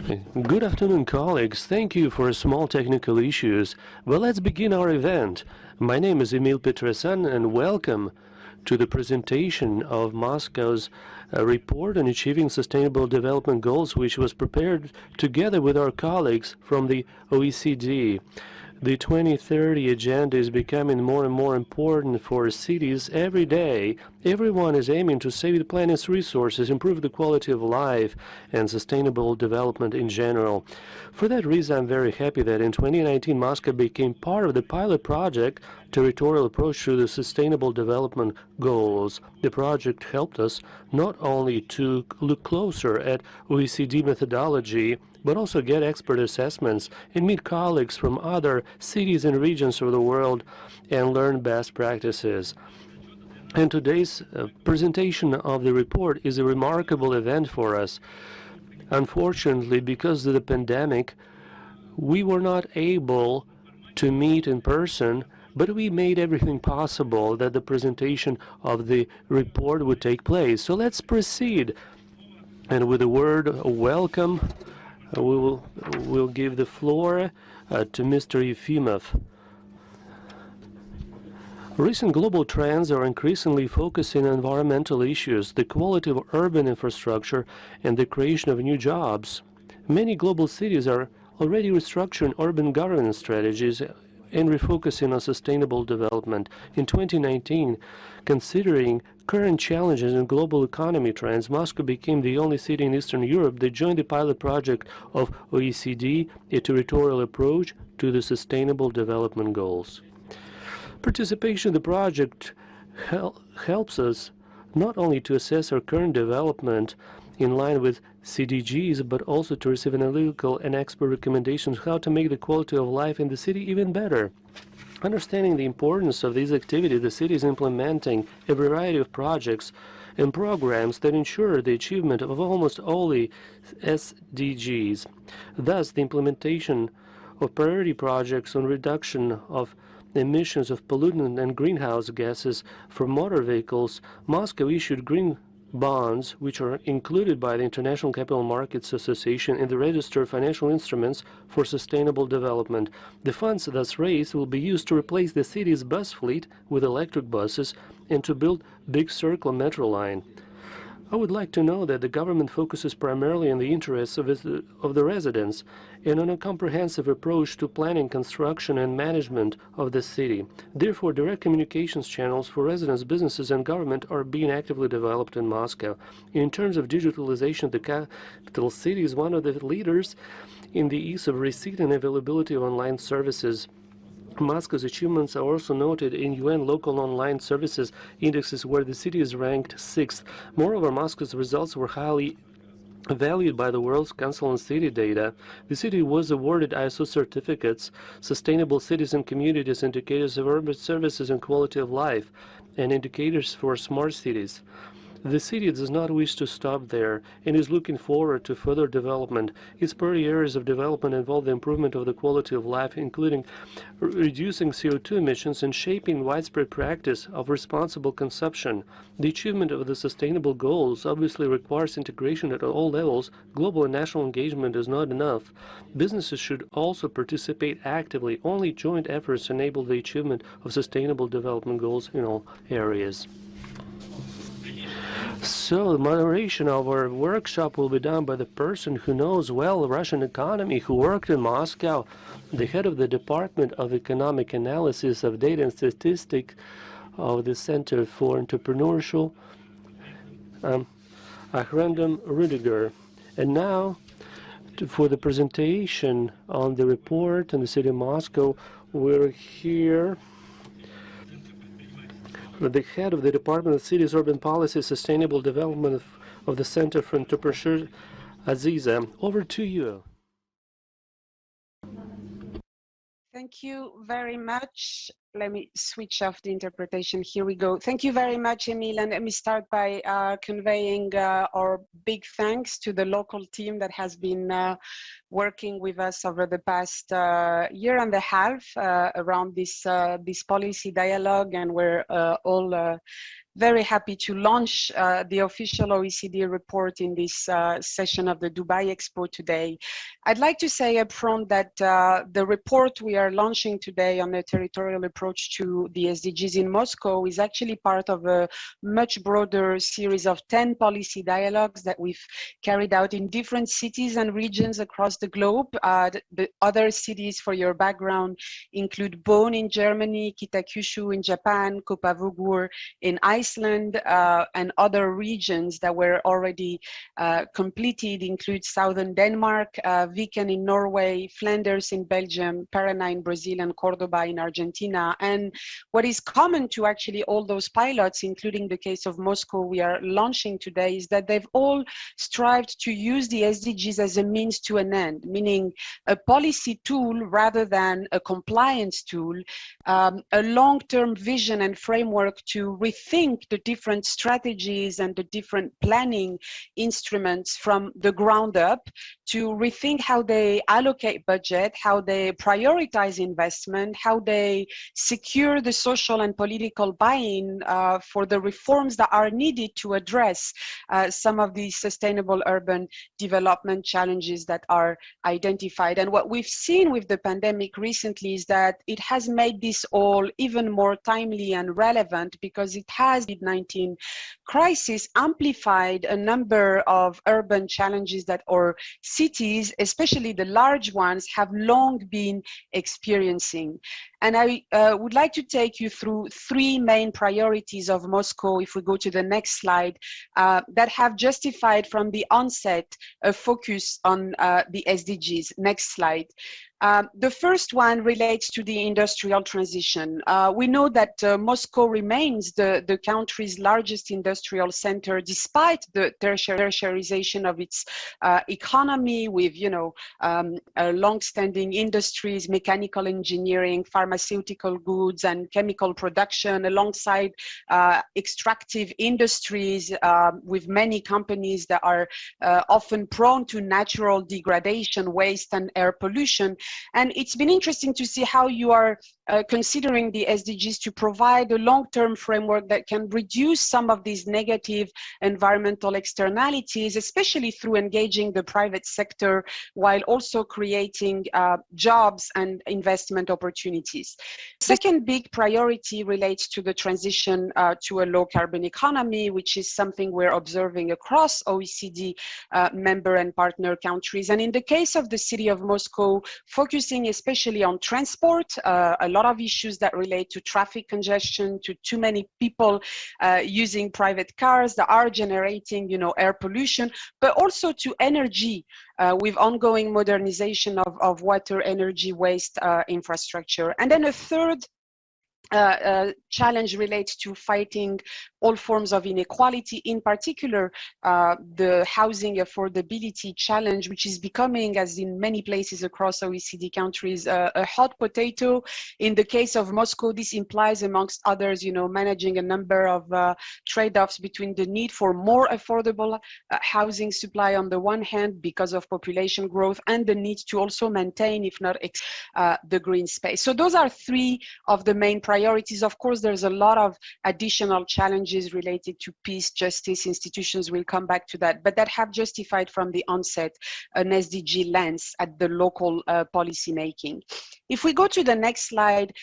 Good afternoon, colleagues. Thank you for small technical issues. Well, let's begin our event. My name is Emil Petresan, and welcome to the presentation of Moscow's report on achieving sustainable development goals, which was prepared together with our colleagues from the OECD. The 2030 agenda is becoming more and more important for cities every day. Everyone is aiming to save the planet's resources, improve the quality of life, and sustainable development in general. For that reason, I'm very happy that in 2019, Moscow became part of the pilot project Territorial Approach to the Sustainable Development Goals. The project helped us not only to look closer at OECD methodology, but also get expert assessments and meet colleagues from other cities and regions of the world and learn best practices. And today's presentation of the report is a remarkable event for us. Unfortunately, because of the pandemic, we were not able to meet in person, but we made everything possible that the presentation of the report would take place. So let's proceed. And with the word welcome, we'll give the floor to Mr. Yefimov. Recent global trends are increasingly focusing on environmental issues, the quality of urban infrastructure, and the creation of new jobs. Many global cities are already restructuring urban governance strategies and refocusing on sustainable development. In 2019, considering current challenges in global economy trends, Moscow became the only city in Eastern Europe that joined the pilot project of OECD, a territorial approach to the Sustainable Development Goals. Participation in the project helps us not only to assess our current development in line with Sdgs, but also to receive analytical and expert recommendations how to make the quality of life in the city even better. Understanding the importance of these activities, the city is implementing a variety of projects and programs that ensure the achievement of almost all the SDGs. Thus, the implementation of priority projects on reduction of emissions of pollutant and greenhouse gases from motor vehicles, Moscow issued green bonds, which are included by the International Capital Markets Association in the Register of Financial Instruments for Sustainable Development. The funds thus raised will be used to replace the city's bus fleet with electric buses and to build Big Circle metro line. I would like to know that the government focuses primarily on the interests of the residents and on a comprehensive approach to planning, construction, and management of the city. Therefore, direct communications channels for residents, businesses, and government are being actively developed in Moscow. In terms of digitalization, the capital city is one of the leaders in the ease of receipt and availability of online services. Moscow's achievements are also noted in UN local online services indexes, where the city is ranked 6th. Moreover, Moscow's results were highly valued by the World Council on City Data. The city was awarded ISO certificates, Sustainable Cities and Communities Indicators of Urban Services and Quality of Life, and Indicators for Smart Cities. The city does not wish to stop there and is looking forward to further development. Its priority areas of development involve the improvement of the quality of life, including reducing CO2 emissions and shaping widespread practice of responsible consumption. The achievement of the sustainable goals obviously requires integration at all levels. Global and national engagement is not enough. Businesses should also participate actively. Only joint efforts enable the achievement of sustainable development goals in all areas. So the moderation of our workshop will be done by the person who knows well the Russian economy, who worked in Moscow, the head of the Department of Economic Analysis of Data and Statistics of the Center for Entrepreneurship, Akhrendam Rudiger. And now, for the presentation on the report in the city of Moscow, we're here the head of the Department of Cities, Urban Policy, Sustainable Development of the Center for Entrepreneurship, Aziza. Over to you. Thank you very much. Let me switch off the interpretation. Here we go. Thank you very much, Emil. And let me start by conveying our big thanks to the local team that has been working with us over the past year and a half around this policy dialogue, and we're all very happy to launch the official OECD report in this session of the Dubai Expo today. I'd like to say up front that the report we are launching today on the territorial approach to the SDGs in Moscow is actually part of a much broader series of 10 policy dialogues that we've carried out in different cities and regions across the globe. The other cities, for your background, include Bonn in Germany, Kitakyushu in Japan, Kopavogur in Iceland, and other regions that were already completed include southern Denmark, Viken in Norway, Flanders in Belgium, Paraná in Brazil, and Cordoba in Argentina. And what is common to actually all those pilots, including the case of Moscow we are launching today, is that they've all strived to use the SDGs as a means to an end, meaning a policy tool rather than a compliance tool, a long-term vision and framework to rethink the different strategies and the different planning instruments from the ground up, to rethink how they allocate budget, how they prioritize investment, how they secure the social and political buy-in for the reforms that are needed to address some of these sustainable urban development challenges that are identified. And what we've seen with the pandemic recently is that it has made this all even more timely and relevant, because it has, the COVID-19 crisis, amplified a number of urban challenges that our cities, especially the large ones, have long been experiencing. And I would like to take you through three main priorities of Moscow, if we go to the next slide, that have justified from the onset a focus on the SDGs. Next slide. The first one relates to the industrial transition. We know that Moscow remains the country's largest industrial center, despite the tertiarization of its economy, with long-standing industries, mechanical engineering, pharmaceutical goods, and chemical production, alongside extractive industries, with many companies that are often prone to natural degradation, waste, and air pollution. And it's been interesting to see how you are considering the SDGs to provide a long-term framework that can reduce some of these negative environmental externalities, especially through engaging the private sector, while also creating jobs and investment opportunities. The second big priority relates to the transition to a low-carbon economy, which is something we're observing across OECD member and partner countries. And in the case of the city of Moscow, focusing especially on transport, a lot of issues that relate to traffic congestion, to too many people using private cars that are generating, air pollution, but also to energy, with ongoing modernization of water, energy, waste infrastructure. And then a third challenge relates to fighting all forms of inequality, in particular the housing affordability challenge, which is becoming, as in many places across OECD countries, a hot potato. In the case of Moscow, this implies, amongst others, managing a number of trade-offs between the need for more affordable housing supply on the one hand, because of population growth, and the need to also maintain, if not the green space. So those are three of the main priorities. Of course, there's a lot of additional challenges related to peace, justice, institutions. We'll come back to that, but that have justified from the onset an SDG lens at the local policy making. If we go to the next slide,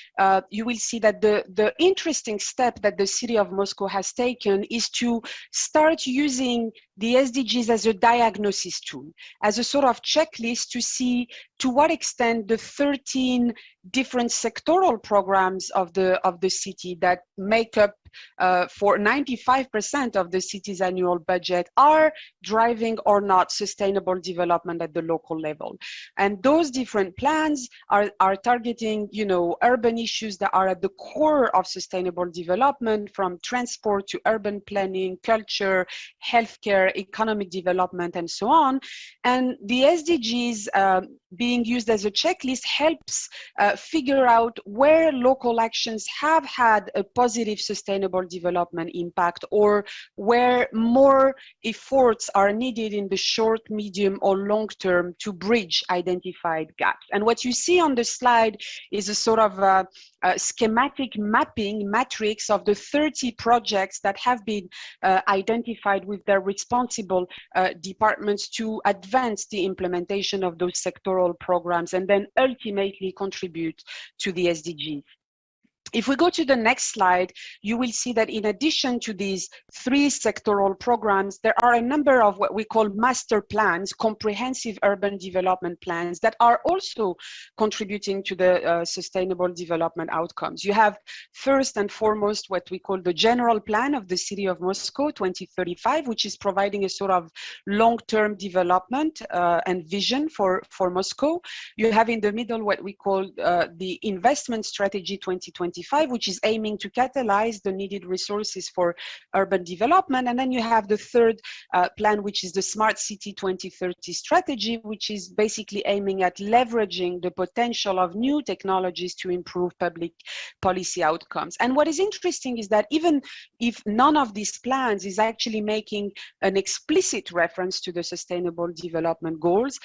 you will see that the interesting step that the city of Moscow has taken is to start using the SDGs as a diagnosis tool, as a sort of checklist to see to what extent the 13 different sectoral programs of the city that make up for 95% of the city's annual budget are driving or not sustainable development at the local level. And those different plans are targeting, urban issues that are at the core of sustainable development, from transport to urban planning, culture, healthcare, economic development, and so on. And the SDGs being used as a checklist helps figure out where local actions have had a positive sustainable development impact, or where more efforts are needed in the short, medium, or long term to bridge identified gaps. And what you see on the slide is a sort of schematic mapping matrix of the 30 projects that have been identified with their responsible departments to advance the implementation of those sectoral programs and then ultimately contribute to the SDGs. If we go to the next slide, you will see that in addition to these 3 sectoral programs, there are a number of what we call master plans, comprehensive urban development plans that are also contributing to the sustainable development outcomes. You have first and foremost what we call the general plan of the city of Moscow 2035, which is providing a sort of long-term development and vision for Moscow. You have in the middle what we call the investment strategy 2025, which is aiming to catalyze the needed resources for urban development. And then you have the third plan, which is the Smart City 2030 strategy, which is basically aiming at leveraging the potential of new technologies to improve public policy outcomes. And what is interesting is that even if none of these plans is actually making an explicit reference to the Sustainable Development Goals,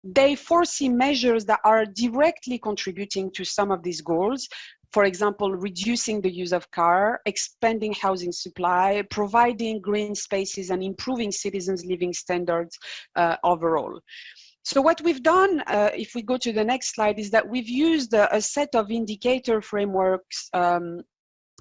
they foresee measures that are directly contributing to some of these goals. For example, reducing the use of car, expanding housing supply, providing green spaces, and improving citizens' living standards overall. So what we've done, if we go to the next slide, is that we've used a set of indicator frameworks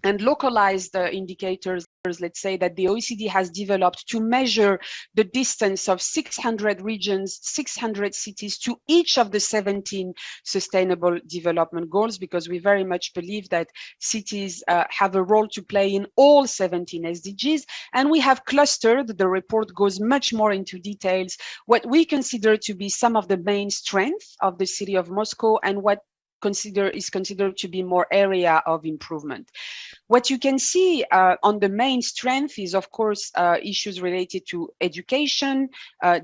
and localized indicators, let's say, that the OECD has developed to measure the distance of 600 regions, 600 cities to each of the 17 Sustainable Development Goals, because we very much believe that cities have a role to play in all 17 SDGs. And we have clustered, the report goes much more into details, what we consider to be some of the main strengths of the city of Moscow and what is considered to be more area of improvement. What you can see on the main strength is, of course, issues related to education,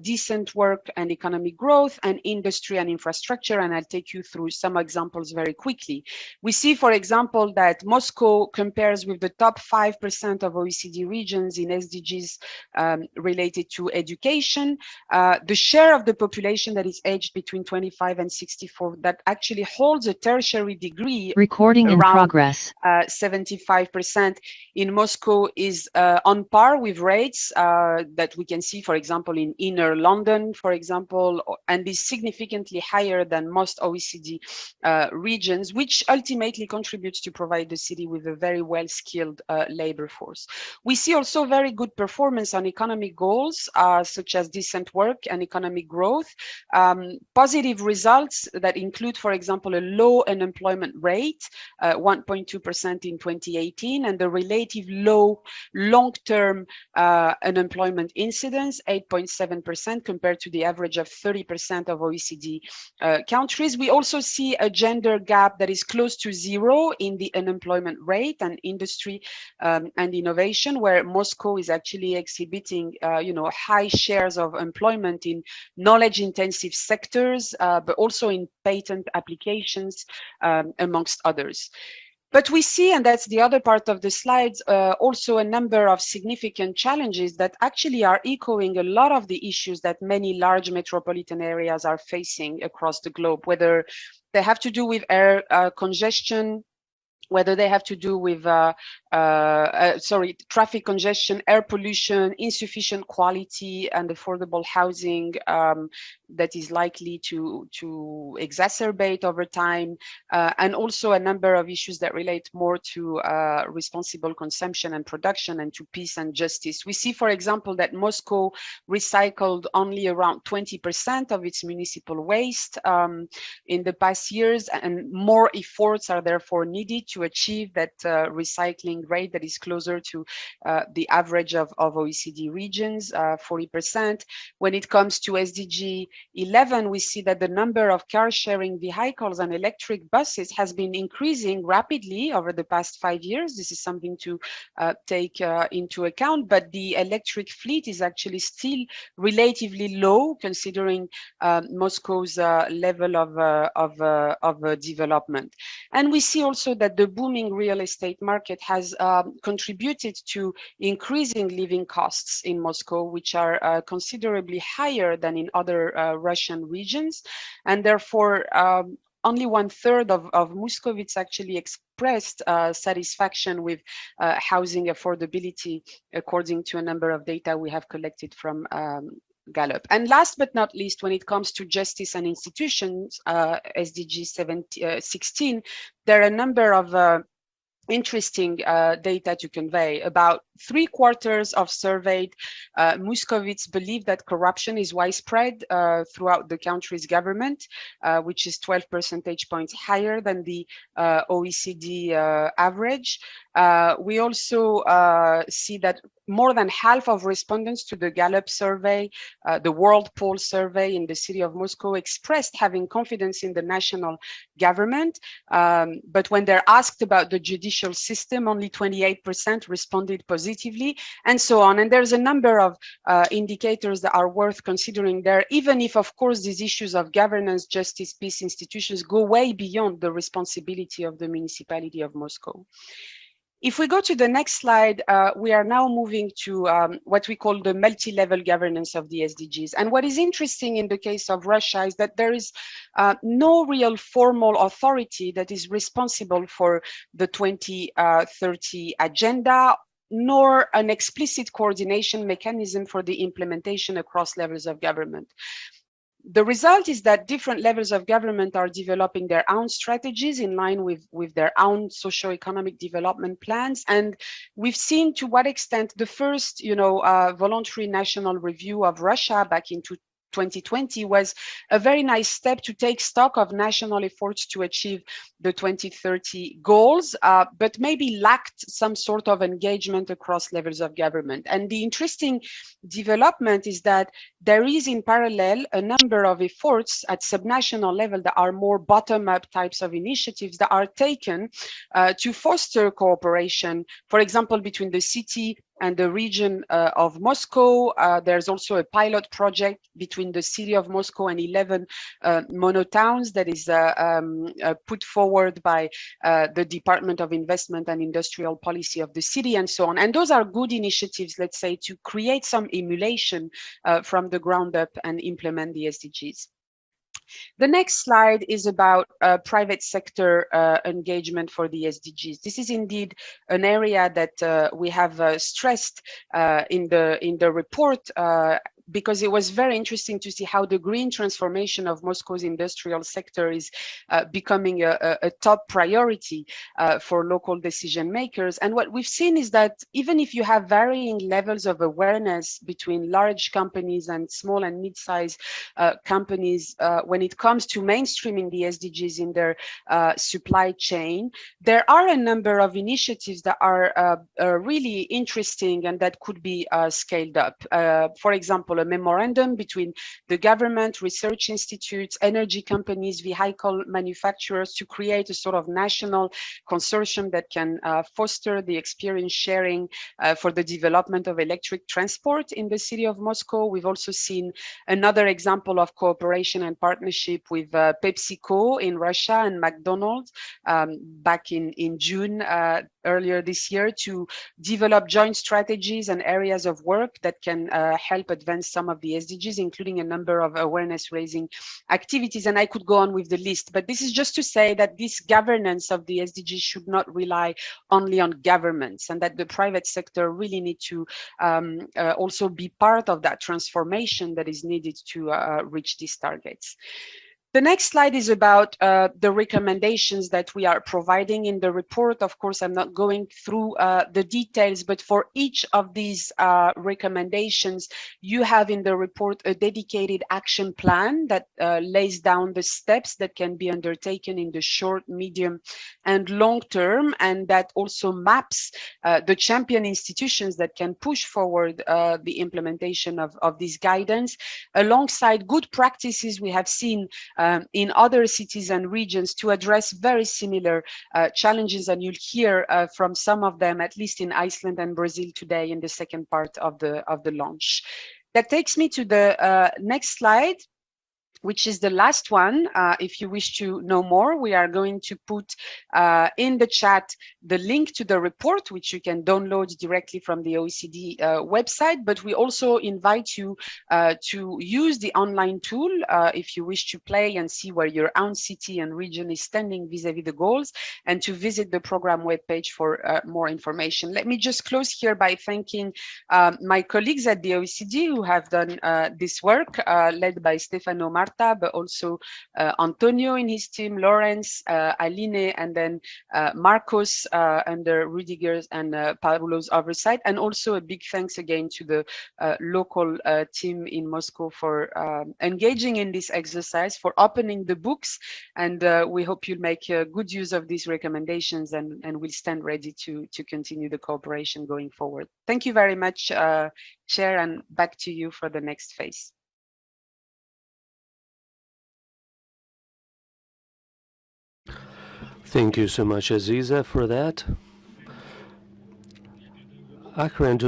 decent work and economic growth, and industry and infrastructure. And I'll take you through some examples very quickly. We see, for example, that Moscow compares with the top 5% of OECD regions in SDGs related to education. The share of the population that is aged between 25 and 64 that actually holds a tertiary degree, recording in progress, 75% in Moscow is on par with rates that we can see, for example, in inner London, for example, and is significantly higher than most OECD regions, which ultimately contributes to provide the city with a very well-skilled labor force. We see also very good performance on economic goals, such as decent work and economic growth, positive results that include, for example, a low unemployment rate, 1.2% in 2018, and the relative low long-term unemployment incidence, 8.7% compared to the average of 30% of OECD countries. We also see a gender gap that is close to zero in the unemployment rate and industry and innovation, where Moscow is actually exhibiting high shares of employment in knowledge-intensive sectors, but also in patent applications, amongst others. But we see, and that's the other part of the slides, also a number of significant challenges that actually are echoing a lot of the issues that many large metropolitan areas are facing across the globe, whether they have to do with air congestion, whether they have to do with traffic congestion, air pollution, insufficient quality and affordable housing that is likely to exacerbate over time, and also a number of issues that relate more to responsible consumption and production and to peace and justice. We see, for example, that Moscow recycled only around 20% of its municipal waste in the past years, and more efforts are therefore needed to achieve that recycling rate that is closer to the average of OECD regions, 40%. When it comes to SDG 11, we see that the number of car sharing vehicles and electric buses has been increasing rapidly over the past 5 years. This is something to take into account, but the electric fleet is actually still relatively low considering Moscow's level of development. And we see also that the booming real estate market has contributed to increasing living costs in Moscow, which are considerably higher than in other Russian regions. And therefore, only 1/3 of Moscovites actually expressed satisfaction with housing affordability, according to a number of data we have collected from Gallup. And last but not least, when it comes to justice and institutions, SDG 16, there are a number of interesting data to convey. About 3/4 of surveyed Moscovites believe that corruption is widespread throughout the country's government, which is 12 percentage points higher than the OECD average. We also see that more than half of respondents to the Gallup survey, the World Poll survey in the city of Moscow, expressed having confidence in the national government. But when they're asked about the judicial system, only 28% responded positively, and so on. And there's a number of indicators that are worth considering there, even if, of course, these issues of governance, justice, peace, institutions go way beyond the responsibility of the municipality of Moscow. If we go to the next slide, we are now moving to what we call the multi-level governance of the SDGs. And what is interesting in the case of Russia is that there is no real formal authority that is responsible for the 2030 agenda, nor an explicit coordination mechanism for the implementation across levels of government. The result is that different levels of government are developing their own strategies in line with their own socio-economic development plans. And we've seen to what extent the first, voluntary national review of Russia back in 2020 was a very nice step to take stock of national efforts to achieve the 2030 goals, but maybe lacked some sort of engagement across levels of government. And the interesting development is that there is in parallel a number of efforts at subnational level that are more bottom-up types of initiatives that are taken to foster cooperation, for example, between the city and the region of Moscow. There's also a pilot project between the city of Moscow and 11 monotowns that is put forward by the Department of Investment and Industrial Policy of the city, and so on. And those are good initiatives, let's say, to create some emulation from the ground up and implement the SDGs. The next slide is about private sector engagement for the SDGs. This is indeed an area that we have stressed in the report, because it was very interesting to see how the green transformation of Moscow's industrial sector is becoming a top priority for local decision makers. And what we've seen is that even if you have varying levels of awareness between large companies and small and mid-sized companies when it comes to mainstreaming the SDGs in their supply chain, there are a number of initiatives that are really interesting and that could be scaled up. For example, a memorandum between the government, research institutes, energy companies, vehicle manufacturers to create a sort of national consortium that can foster the experience sharing for the development of electric transport in the city of Moscow. We've also seen another example of cooperation and partnership with PepsiCo in Russia and McDonald's back in June earlier this year to develop joint strategies and areas of work that can help advance some of the SDGs, including a number of awareness-raising activities. And I could go on with the list, but this is just to say that this governance of the SDGs should not rely only on governments, and that the private sector really need to also be part of that transformation that is needed to reach these targets. The next slide is about the recommendations that we are providing in the report. Of course, I'm not going through the details, but for each of these recommendations, you have in the report a dedicated action plan that lays down the steps that can be undertaken in the short, medium, and long term, and that also maps the champion institutions that can push forward the implementation of this guidance, alongside good practices we have seen in other cities and regions to address very similar challenges, and you'll hear from some of them, at least in Iceland and Brazil today in the second part of the launch. That takes me to the next slide, which is the last one. If you wish to know more, we are going to put in the chat the link to the report, which you can download directly from the OECD website. But we also invite you to use the online tool if you wish to play and see where your own city and region is standing vis-a-vis the goals, and to visit the program webpage for more information. Let me just close here by thanking my colleagues at the OECD who have done this work, led by Stefano Marta, but also Antonio in his team, Lawrence, Aline, and then Marcos under Rudiger's and Pablo's oversight. And also a big thanks again to the local team in Moscow for engaging in this exercise, for opening the books. And we hope you'll make good use of these recommendations, and we'll stand ready to continue the cooperation going forward. Thank you very much, Chair, and back to you for the next phase. Thank you so much, Aziza, for that. Akran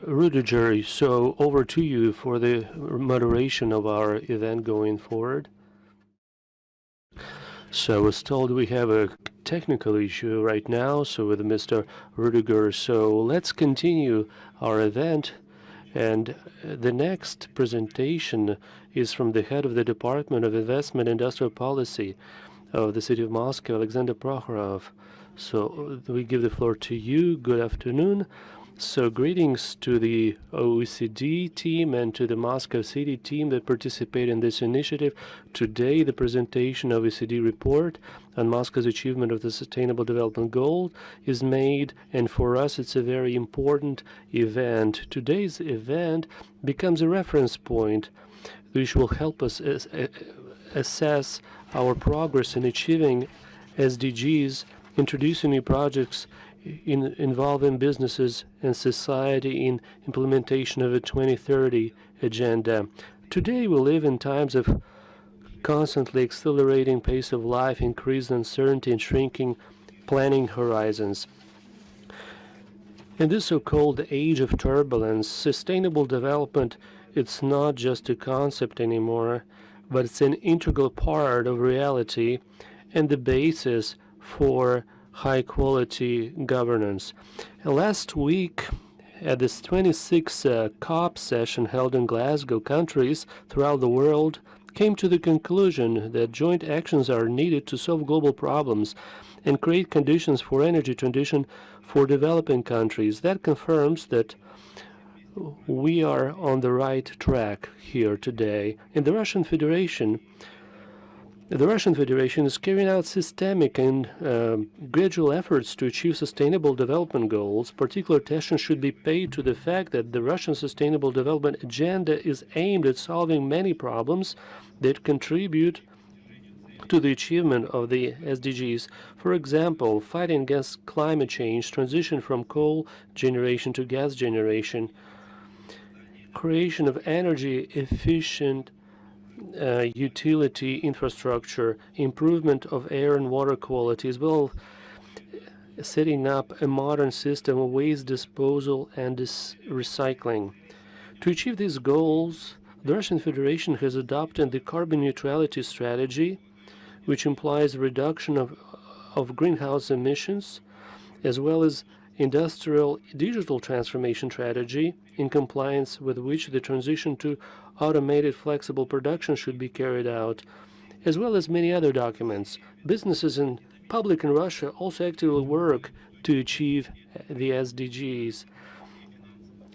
Rudiger, so over to you for the moderation of our event going forward. So I was told we have a technical issue right now, so with Mr. Rudiger. So let's continue our event. And the next presentation is from the head of the Department of Investment and Industrial Policy of the City of Moscow, Alexander Prokhorov. So we give the floor to you. Good afternoon. So greetings to the OECD team and to the Moscow City team that participate in this initiative. Today, the presentation of OECD report on Moscow's achievement of the Sustainable Development Goal is made, and for us it's a very important event. Today's event becomes a reference point which will help us assess our progress in achieving SDGs, introducing new projects involving businesses and society in implementation of a 2030 agenda. Today we live in times of constantly accelerating pace of life, increased uncertainty, and shrinking planning horizons. In this so-called age of turbulence, sustainable development, it's not just a concept anymore, but it's an integral part of reality and the basis for high-quality governance. Last week, at this 26th COP session held in Glasgow, countries throughout the world came to the conclusion that joint actions are needed to solve global problems and create conditions for energy transition for developing countries. That confirms that we are on the right track here today. In the Russian Federation is carrying out systemic and gradual efforts to achieve sustainable development goals. Particular attention should be paid to the fact that the Russian Sustainable Development Agenda is aimed at solving many problems that contribute to the achievement of the SDGs. For example, fighting against climate change, transition from coal generation to gas generation, creation of energy efficient utility infrastructure, improvement of air and water quality, as well as setting up a modern system of waste disposal and recycling. To achieve these goals, the Russian Federation has adopted the carbon neutrality strategy, which implies reduction of greenhouse emissions, as well as industrial digital transformation strategy, in compliance with which the transition to automated flexible production should be carried out, as well as many other documents. Businesses and public in Russia also actively work to achieve the SDGs.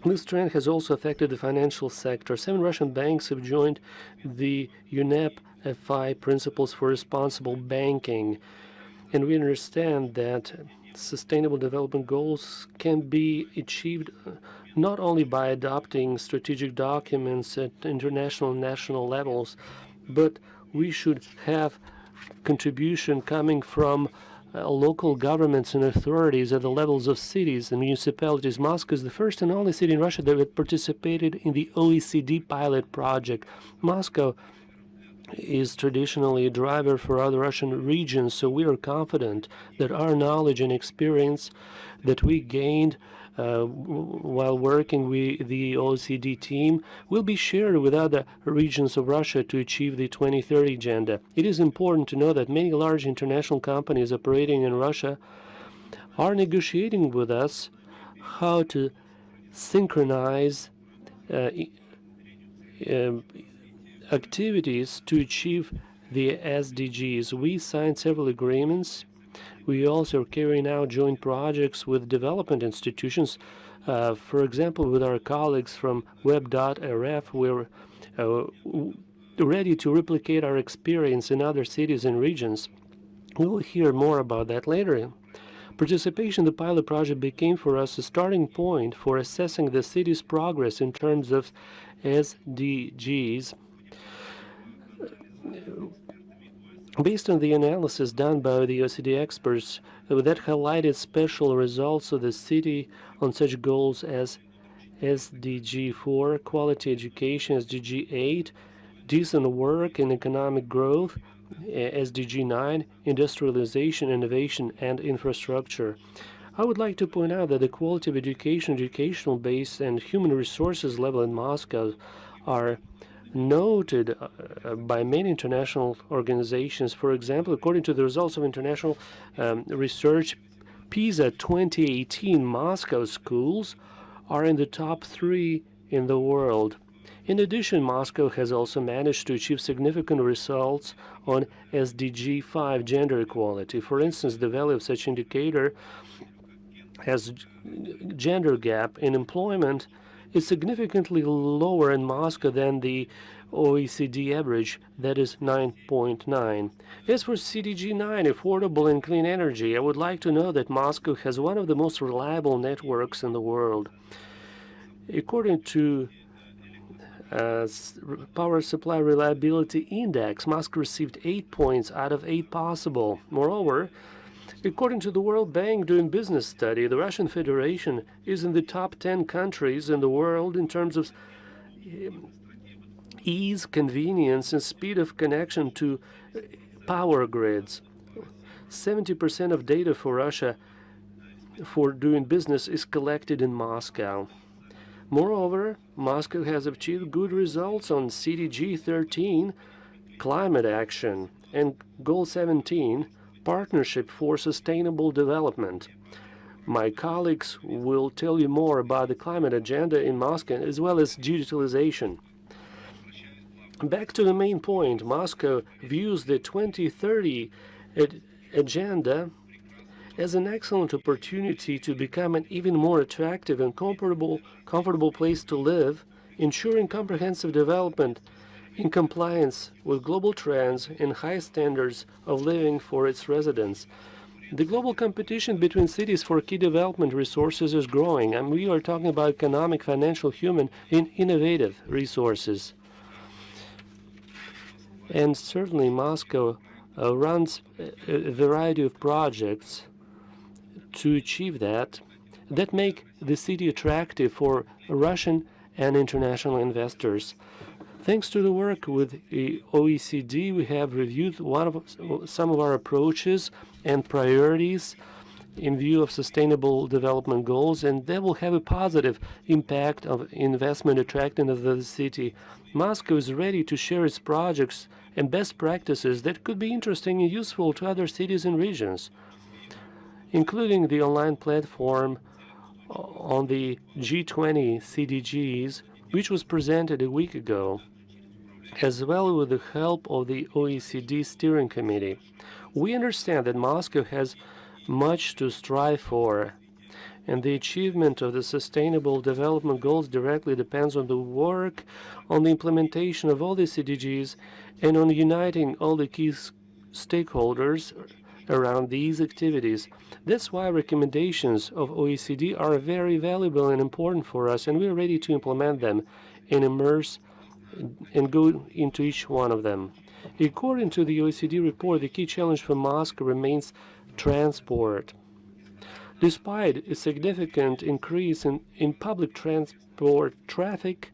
This trend has also affected the financial sector. 7 Russian banks have joined the UNEP FI Principles for Responsible Banking, and we understand that sustainable development goals can be achieved not only by adopting strategic documents at international and national levels, but we should have contribution coming from local governments and authorities at the levels of cities and municipalities. Moscow is the first and only city in Russia that participated in the OECD pilot project. Moscow is traditionally a driver for other Russian regions, so we are confident that our knowledge and experience that we gained while working with the OECD team, will be shared with other regions of Russia to achieve the 2030 agenda. It is important to know that many large international companies operating in Russia are negotiating with us how to synchronize activities to achieve the SDGs. We signed several agreements. We also are carrying out joint projects with development institutions. For example, with our colleagues from Web.rf, we're ready to replicate our experience in other cities and regions. We will hear more about that later. Participation in the pilot project became for us a starting point for assessing the city's progress in terms of SDGs. Based on the analysis done by the OECD experts that highlighted special results of the city on such goals as SDG 4, quality education, SDG 8, decent work and economic growth, SDG 9, industrialization, innovation, and infrastructure. I would like to point out that the quality of education, educational base, and human resources level in Moscow are noted by many international organizations. For example, according to the results of international research, PISA 2018, Moscow schools are in the top 3 in the world. In addition, Moscow has also managed to achieve significant results on SDG 5, gender equality. For instance, the value of such indicator as gender gap in employment is significantly lower in Moscow than the OECD average, that is 9.9. As for CDG 9, affordable and clean energy, I would like to know that Moscow has one of the most reliable networks in the world. According to Power Supply Reliability Index, Moscow received 8 points out of 8 possible. Moreover, according to the World Bank Doing Business study, the Russian Federation is in the top 10 countries in the world in terms of ease, convenience, and speed of connection to power grids. 70% of data for Russia for doing business is collected in Moscow. Moreover, Moscow has achieved good results on CDG 13, climate action, and Goal 17, Partnership for Sustainable Development. My colleagues will tell you more about the climate agenda in Moscow as well as digitalization. Back to the main point, Moscow views the 2030 agenda as an excellent opportunity to become an even more attractive and comfortable place to live, ensuring comprehensive development in compliance with global trends and high standards of living for its residents. The global competition between cities for key development resources is growing, and we are talking about economic, financial, human, and innovative resources. And certainly Moscow runs a variety of projects to achieve that make the city attractive for Russian and international investors. Thanks to the work with the OECD, we have reviewed some of our approaches and priorities in view of sustainable development goals, and that will have a positive impact of investment attractiveness of the city. Moscow is ready to share its projects and best practices that could be interesting and useful to other cities and regions, including the online platform on the G20 CDGs, which was presented a week ago, as well with the help of the OECD Steering Committee. We understand that Moscow has much to strive for, and the achievement of the Sustainable Development Goals directly depends on the work on the implementation of all the CDGs and on uniting all the key stakeholders around these activities. That's why recommendations of OECD are very valuable and important for us, and we're ready to implement them and immerse and go into each one of them. According to the OECD report, the key challenge for Moscow remains transport. Despite a significant increase in public transport traffic,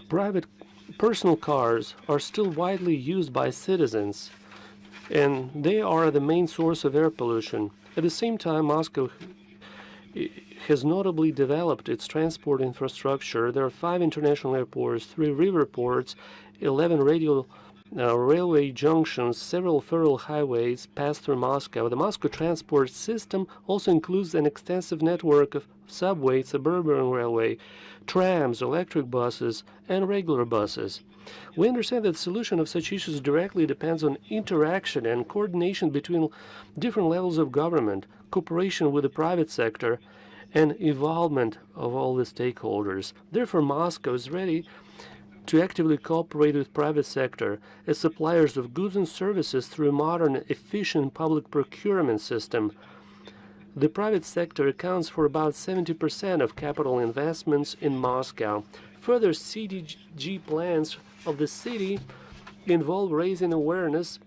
private personal cars are still widely used by citizens, and they are the main source of air pollution. At the same time, Moscow has notably developed its transport infrastructure. There are 5 international airports, 3 river ports, 11 railway junctions, several federal highways pass through Moscow. The Moscow transport system also includes an extensive network of subway, suburban railway, trams, electric buses, and regular buses. We understand that the solution of such issues directly depends on interaction and coordination between different levels of government, cooperation with the private sector, and involvement of all the stakeholders. Therefore, Moscow is ready to actively cooperate with private sector as suppliers of goods and services through a modern, efficient public procurement system. The private sector accounts for about 70% of capital investments in Moscow. Further, CDG plans of the city involve raising awareness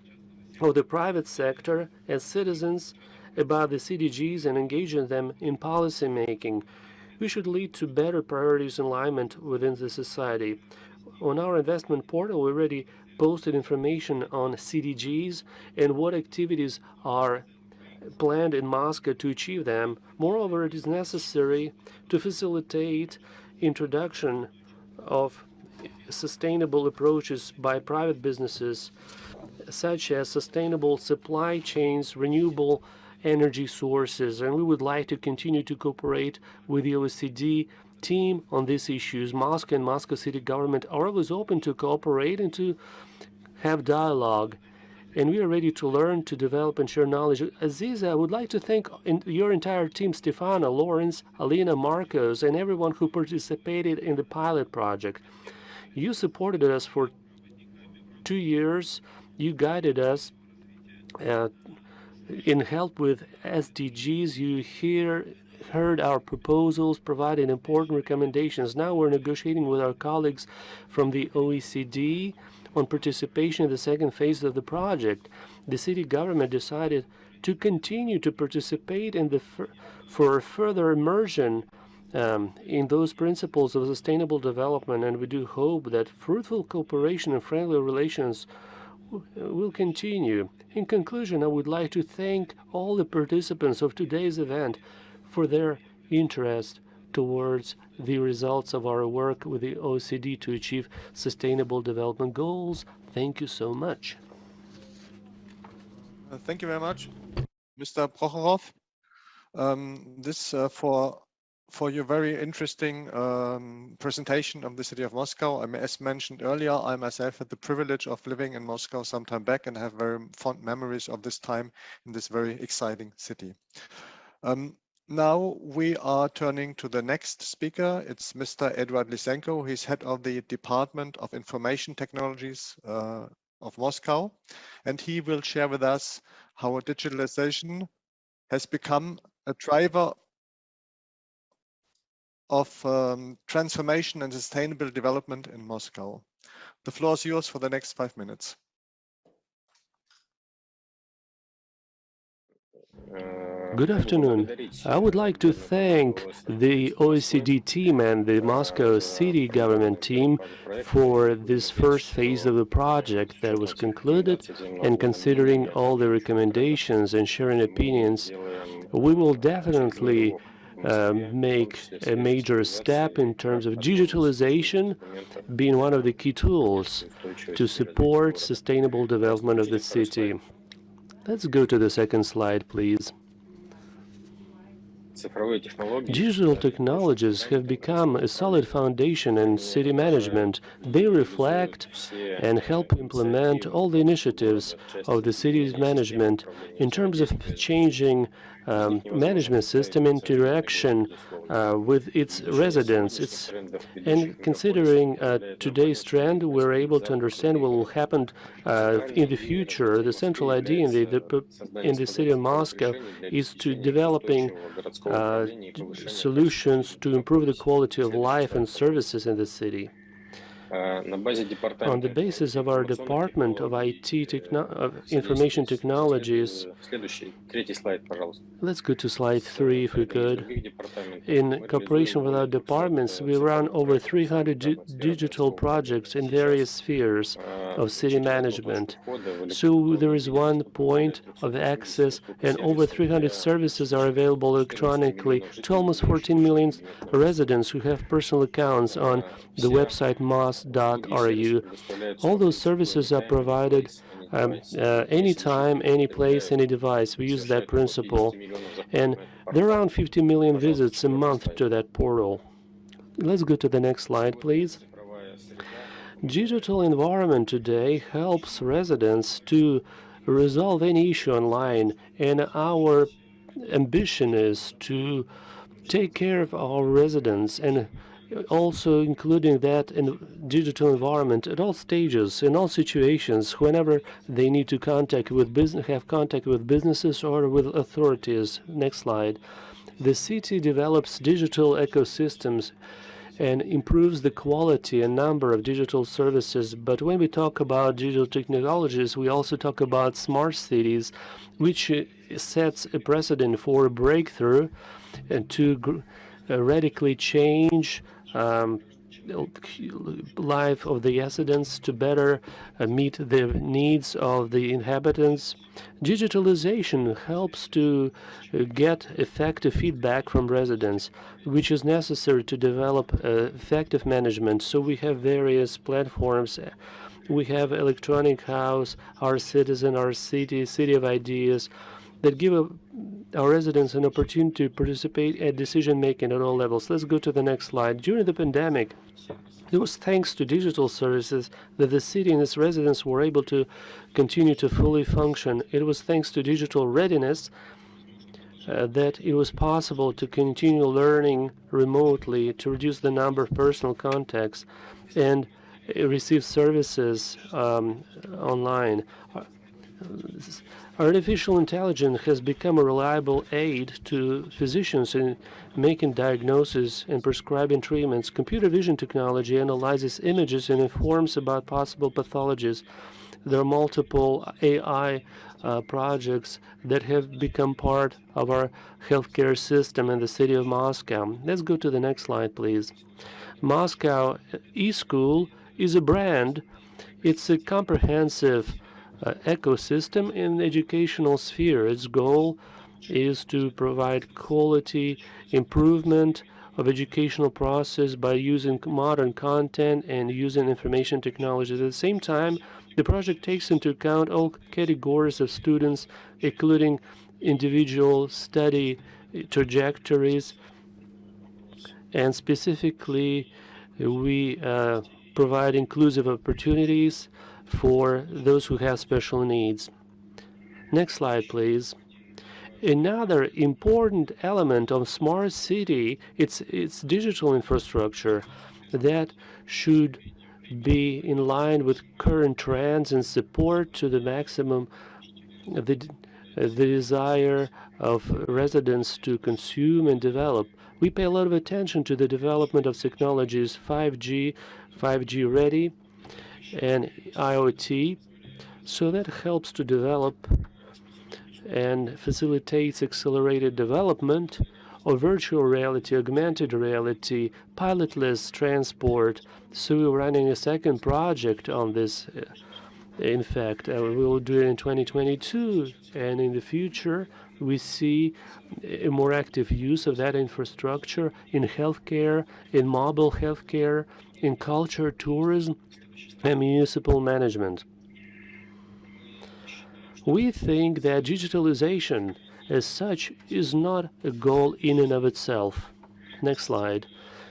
of the private sector as citizens about the CDGs and engaging them in policy making. We should lead to better priorities alignment within the society. On our investment portal, we already posted information on CDGs and what activities are planned in Moscow to achieve them. Moreover, it is necessary to facilitate introduction of sustainable approaches by private businesses, such as sustainable supply chains, renewable energy sources, and we would like to continue to cooperate with the OECD team on these issues. Moscow and Moscow city government are always open to cooperate and to have dialogue, and we are ready to learn, to develop, and share knowledge. Aziza, I would like to thank your entire team, Stefana, Lawrence, Alina, Marcos, and everyone who participated in the pilot project. You supported us for 2 years. You guided us in help with SDGs. You heard our proposals, provided important recommendations. Now we're negotiating with our colleagues from the OECD on participation in the second phase of the project. The city government decided to continue to participate in for further immersion in those principles of sustainable development, and we do hope that fruitful cooperation and friendly relations will continue. In conclusion, I would like to thank all the participants of today's event for their interest towards the results of our work with the OECD to achieve sustainable development goals. Thank you so much. Thank you very much, Mr. Prokhorov. This for your very interesting presentation of the city of Moscow. As mentioned earlier, I myself had the privilege of living in Moscow some time back and have very fond memories of this time in this very exciting city. Now we are turning to the next speaker. It's Mr. Eduard Lysenko. He's head of the Department of Information Technologies of Moscow, and he will share with us how digitalization has become a driver of transformation and sustainable development in Moscow. The floor is yours for the next 5 minutes. Good afternoon. I would like to thank the OECD team and the Moscow city government team for this first phase of the project that was concluded, and considering all the recommendations and sharing opinions, we will definitely make a major step in terms of digitalization being one of the key tools to support sustainable development of the city. Let's go to the second slide, please. Digital technologies have become a solid foundation in city management. They reflect and help implement all the initiatives of the city's management in terms of changing management system interaction with its residents. And considering today's trend, we're able to understand what will happen in the future. The central idea in the city of Moscow is to developing solutions to improve the quality of life and services in the city. On the basis of our Department of Information Technologies, let's go to slide 3 if we could. In cooperation with our departments, we run over 300 digital projects in various spheres of city management. So there is one point of access, and over 300 services are available electronically to almost 14 million residents who have personal accounts on the website mos.ru. All those services are provided anytime, any place, any device. We use that principle. And there are around 50 million visits a month to that portal. Let's go to the next slide, please. Digital environment today helps residents to resolve any issue online, and our ambition is to take care of our residents, and also including that in digital environment at all stages, in all situations, whenever they need to have contact with businesses or with authorities. Next slide. The city develops digital ecosystems and improves the quality and number of digital services. But when we talk about digital technologies, we also talk about smart cities, which sets a precedent for a breakthrough and to radically change life of the residents, to better meet the needs of the inhabitants. Digitalization helps to get effective feedback from residents, which is necessary to develop effective management. So we have various platforms. We have Electronic House, Our Citizen, Our City, City of Ideas, that give our residents an opportunity to participate at decision-making at all levels. Let's go to the next slide. During the pandemic, it was thanks to digital services that the city and its residents were able to continue to fully function. It was thanks to digital readiness that it was possible to continue learning remotely, to reduce the number of personal contacts, and receive services online. Artificial intelligence has become a reliable aid to physicians in making diagnoses and prescribing treatments. Computer vision technology analyzes images and informs about possible pathologies. There are multiple AI projects that have become part of our healthcare system in the city of Moscow. Let's go to the next slide, please. Moscow eSchool is a brand. It's a comprehensive ecosystem in the educational sphere. Its goal is to provide quality improvement of educational process by using modern content and using information technology. At the same time, the project takes into account all categories of students, including individual study trajectories, and specifically we provide inclusive opportunities for those who have special needs. Next slide, please. Another important element of smart city, it's digital infrastructure that should be in line with current trends and support to the maximum the desire of residents to consume and develop. We pay a lot of attention to the development of technologies 5G ready, and IoT, so that helps to develop and facilitates accelerated development of virtual reality, augmented reality, pilotless transport. So we're running a second project on this. In fact, we will do it in 2022, and in the future we see a more active use of that infrastructure in healthcare, in mobile healthcare, in culture, tourism, and municipal management. We think that digitalization as such is not a goal in and of itself. Next slide.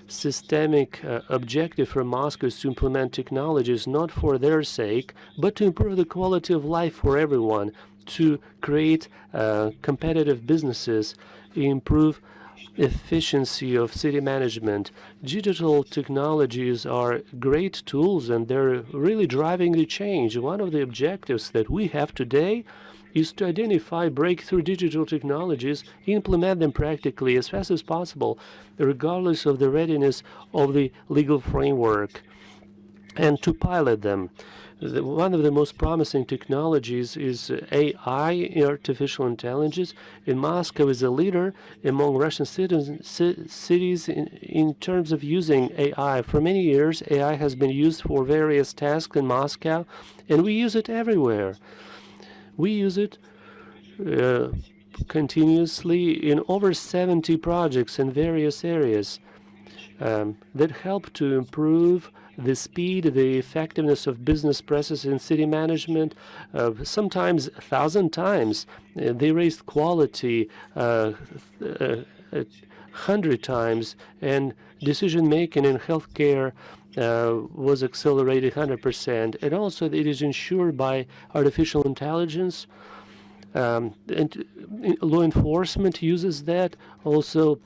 Systemic objective for Moscow is to implement technologies not for their sake, but to improve the quality of life for everyone, to create competitive businesses, improve efficiency of city management. Digital technologies are great tools, and they're really driving the change. One of the objectives that we have today is to identify breakthrough digital technologies, implement them practically as fast as possible, regardless of the readiness of the legal framework. and to pilot them. One of the most promising technologies is AI, artificial intelligence. And Moscow is a leader among Russian cities in terms of using AI. For many years, AI has been used for various tasks in Moscow, and we use it everywhere. We use it continuously in over 70 projects in various areas that help to improve the speed, the effectiveness of business processes in city management, sometimes 1,000 times. They raised quality 100 times, and decision making in healthcare was accelerated 100%. And also, it is ensured by artificial intelligence. And law enforcement uses that. Also,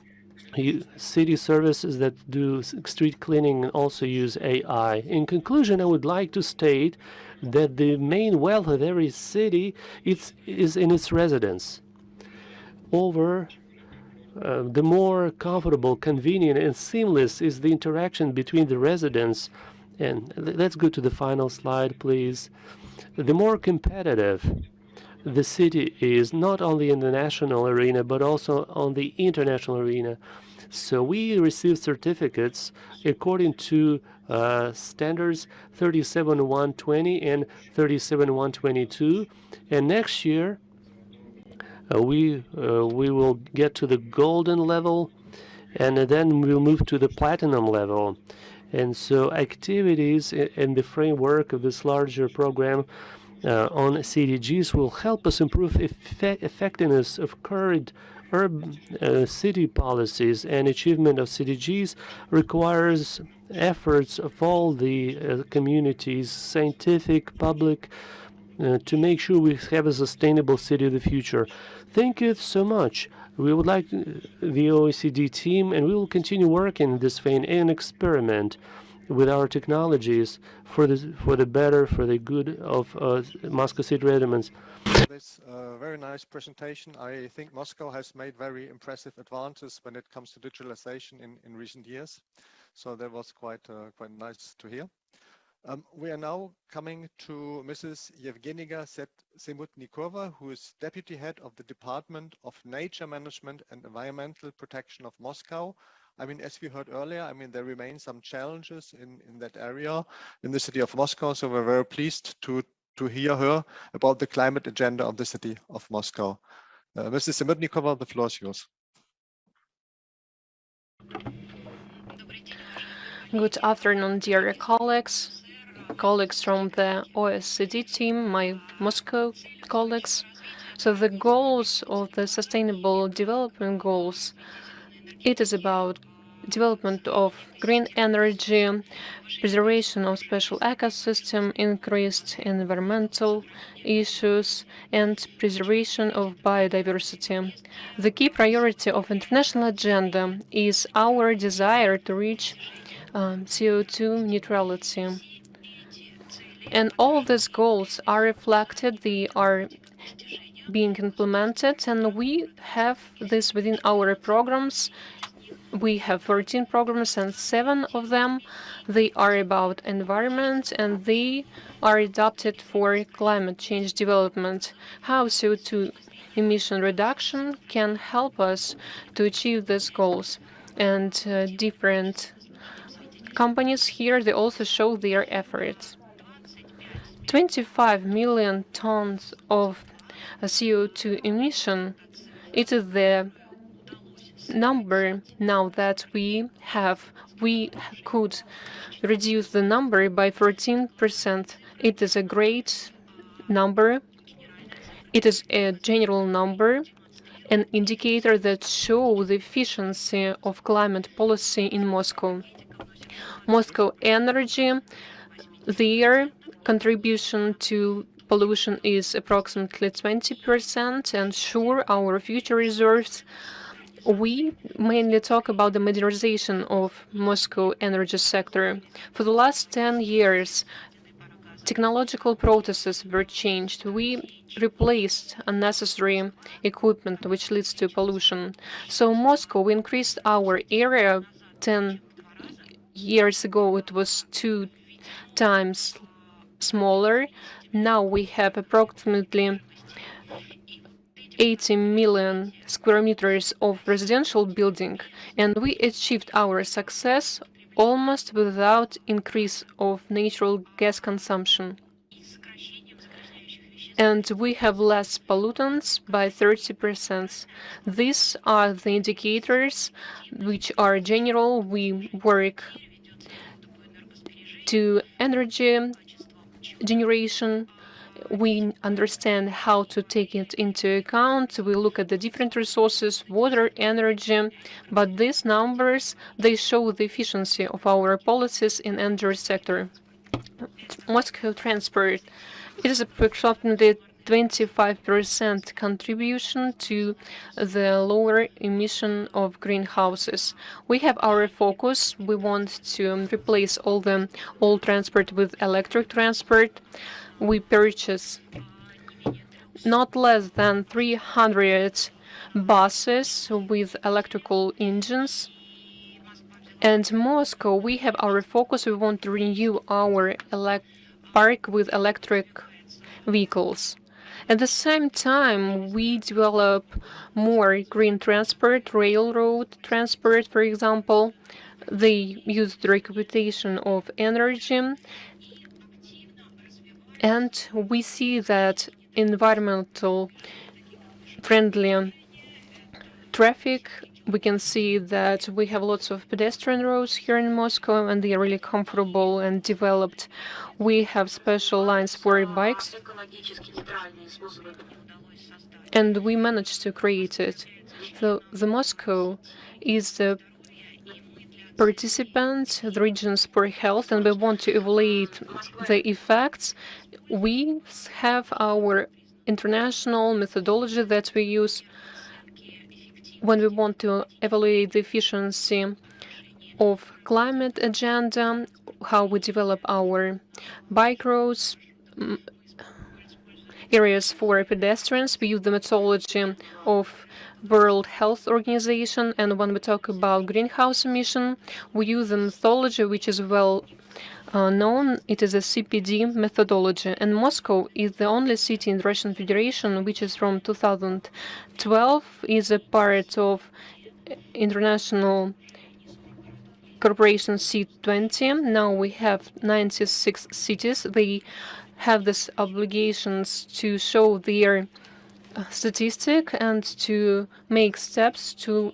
city services that do street cleaning also use AI. In conclusion, I would like to state that the main wealth of every city is in its residents. The more comfortable, convenient, and seamless is the interaction between the residents. And let's go to the final slide, please. The more competitive the city is, not only in the national arena, but also on the international arena. So we receive certificates according to standards 37120 and 37122. And next year, we will get to the golden level, and then we'll move to the platinum level. And so activities in the framework of this larger program on Sdgs will help us improve effectiveness of current urban city policies, and achievement of Sdgs requires efforts of all the communities, scientific, public, to make sure we have a sustainable city of the future. Thank you so much. We would like the OECD team, and we will continue working in this vein and experiment with our technologies for the better, for the good of Moscow city residents. This very nice presentation. I think Moscow has made very impressive advances when it comes to digitalization in recent years. So that was quite nice to hear. We are now coming to Mrs. Yevgenia Semutnikova, who is Deputy Head of the Department of Nature Management and Environmental Protection of Moscow. I mean, as we heard earlier, I mean, there remain some challenges in that area in the city of Moscow. So we're very pleased to hear her about the climate agenda of the city of Moscow. Mrs. Semutnikova, the floor is yours. Good afternoon, dear colleagues from the OECD team, my Moscow colleagues. So the goals of the Sustainable Development Goals, it is about development of green energy, preservation of special ecosystem, increased environmental issues, and preservation of biodiversity. The key priority of international agenda is our desire to reach CO2 neutrality. And all of these goals are reflected, they are being implemented, and we have this within our programs. We have 14 programs, and 7 of them, they are about environment, and they are adapted for climate change development. How CO2 emission reduction can help us to achieve these goals. And different companies here, they also show their efforts. 25 million tons of CO2 emission, it is the number now that we have. We could reduce the number by 14%. It is a great number. It is a general number, an indicator that shows the efficiency of climate policy in Moscow. Moscow Energy, their contribution to pollution is approximately 20%, and sure, our future reserves. We mainly talk about the modernization of Moscow energy sector. For the last 10 years, technological processes were changed. We replaced unnecessary equipment which leads to pollution. So Moscow increased our area. 10 years ago it was 2 times smaller. Now we have approximately 80 million square meters of residential building, and we achieved our success almost without increase of natural gas consumption. And we have less pollutants by 30%. These are the indicators which are general. We work to energy generation. We understand how to take it into account. We look at the different resources, water, energy, but these numbers, they show the efficiency of our policies in energy sector. Moscow transport, it is approximately 25% contribution to the lower emission of greenhouses. We have our focus. We want to replace all the old transport with electric transport. We purchase not less than 300 buses with electrical engines. And Moscow, we have our focus. We want to renew our park with electric vehicles. At the same time, we develop more green transport, railroad transport, for example. They use the recuperation of energy. And we see that environmental friendly traffic. We can see that we have lots of pedestrian roads here in Moscow, and they are really comfortable and developed. We have special lines for bikes, and we managed to create it. So the Moscow is the participant, the regions for health, and we want to evaluate the effects. We have our international methodology that we use when we want to evaluate the efficiency of climate agenda, how we develop our bike roads, areas for pedestrians. We use the methodology of World Health Organization, and when we talk about greenhouse emission, we use the methodology which is well known. It is a CPD methodology, and Moscow is the only city in the Russian Federation which is from 2012 is a part of international corporation C20. Now we have 96 cities. They have these obligations to show their statistic and to make steps to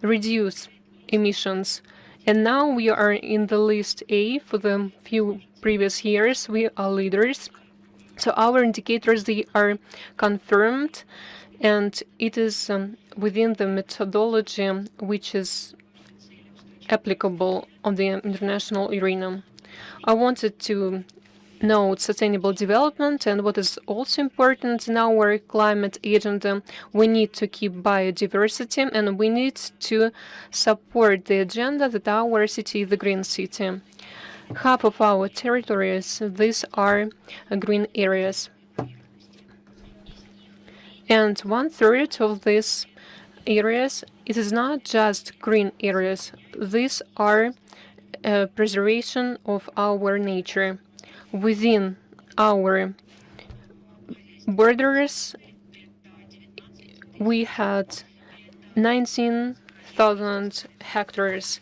reduce emissions. And now we are in the list A. For the few previous years, we are leaders. So our indicators, they are confirmed, and it is within the methodology which is applicable on the international arena. I wanted to note sustainable development, and what is also important in our climate agenda, we need to keep biodiversity, and we need to support the agenda that our city is the green city. Half of our territories, these are green areas. And 1/3 of these areas, it is not just green areas. These are preservation of our nature. Within our borders, we had 19,000 hectares.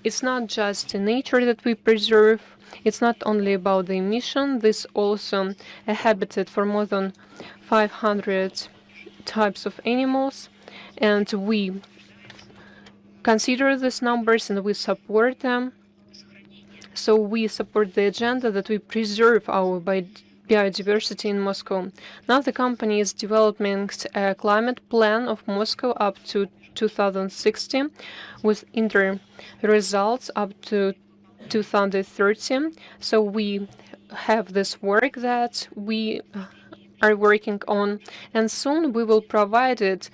It's not just nature that we preserve. It's not only about the emission. This also a habitat for more than 500 types of animals, and we consider these numbers and we support them. So we support the agenda that we preserve our biodiversity in Moscow. Now the company is developing a climate plan of Moscow up to 2060 with interim results up to 2030. So we have this work that we are working on, and soon we will provide it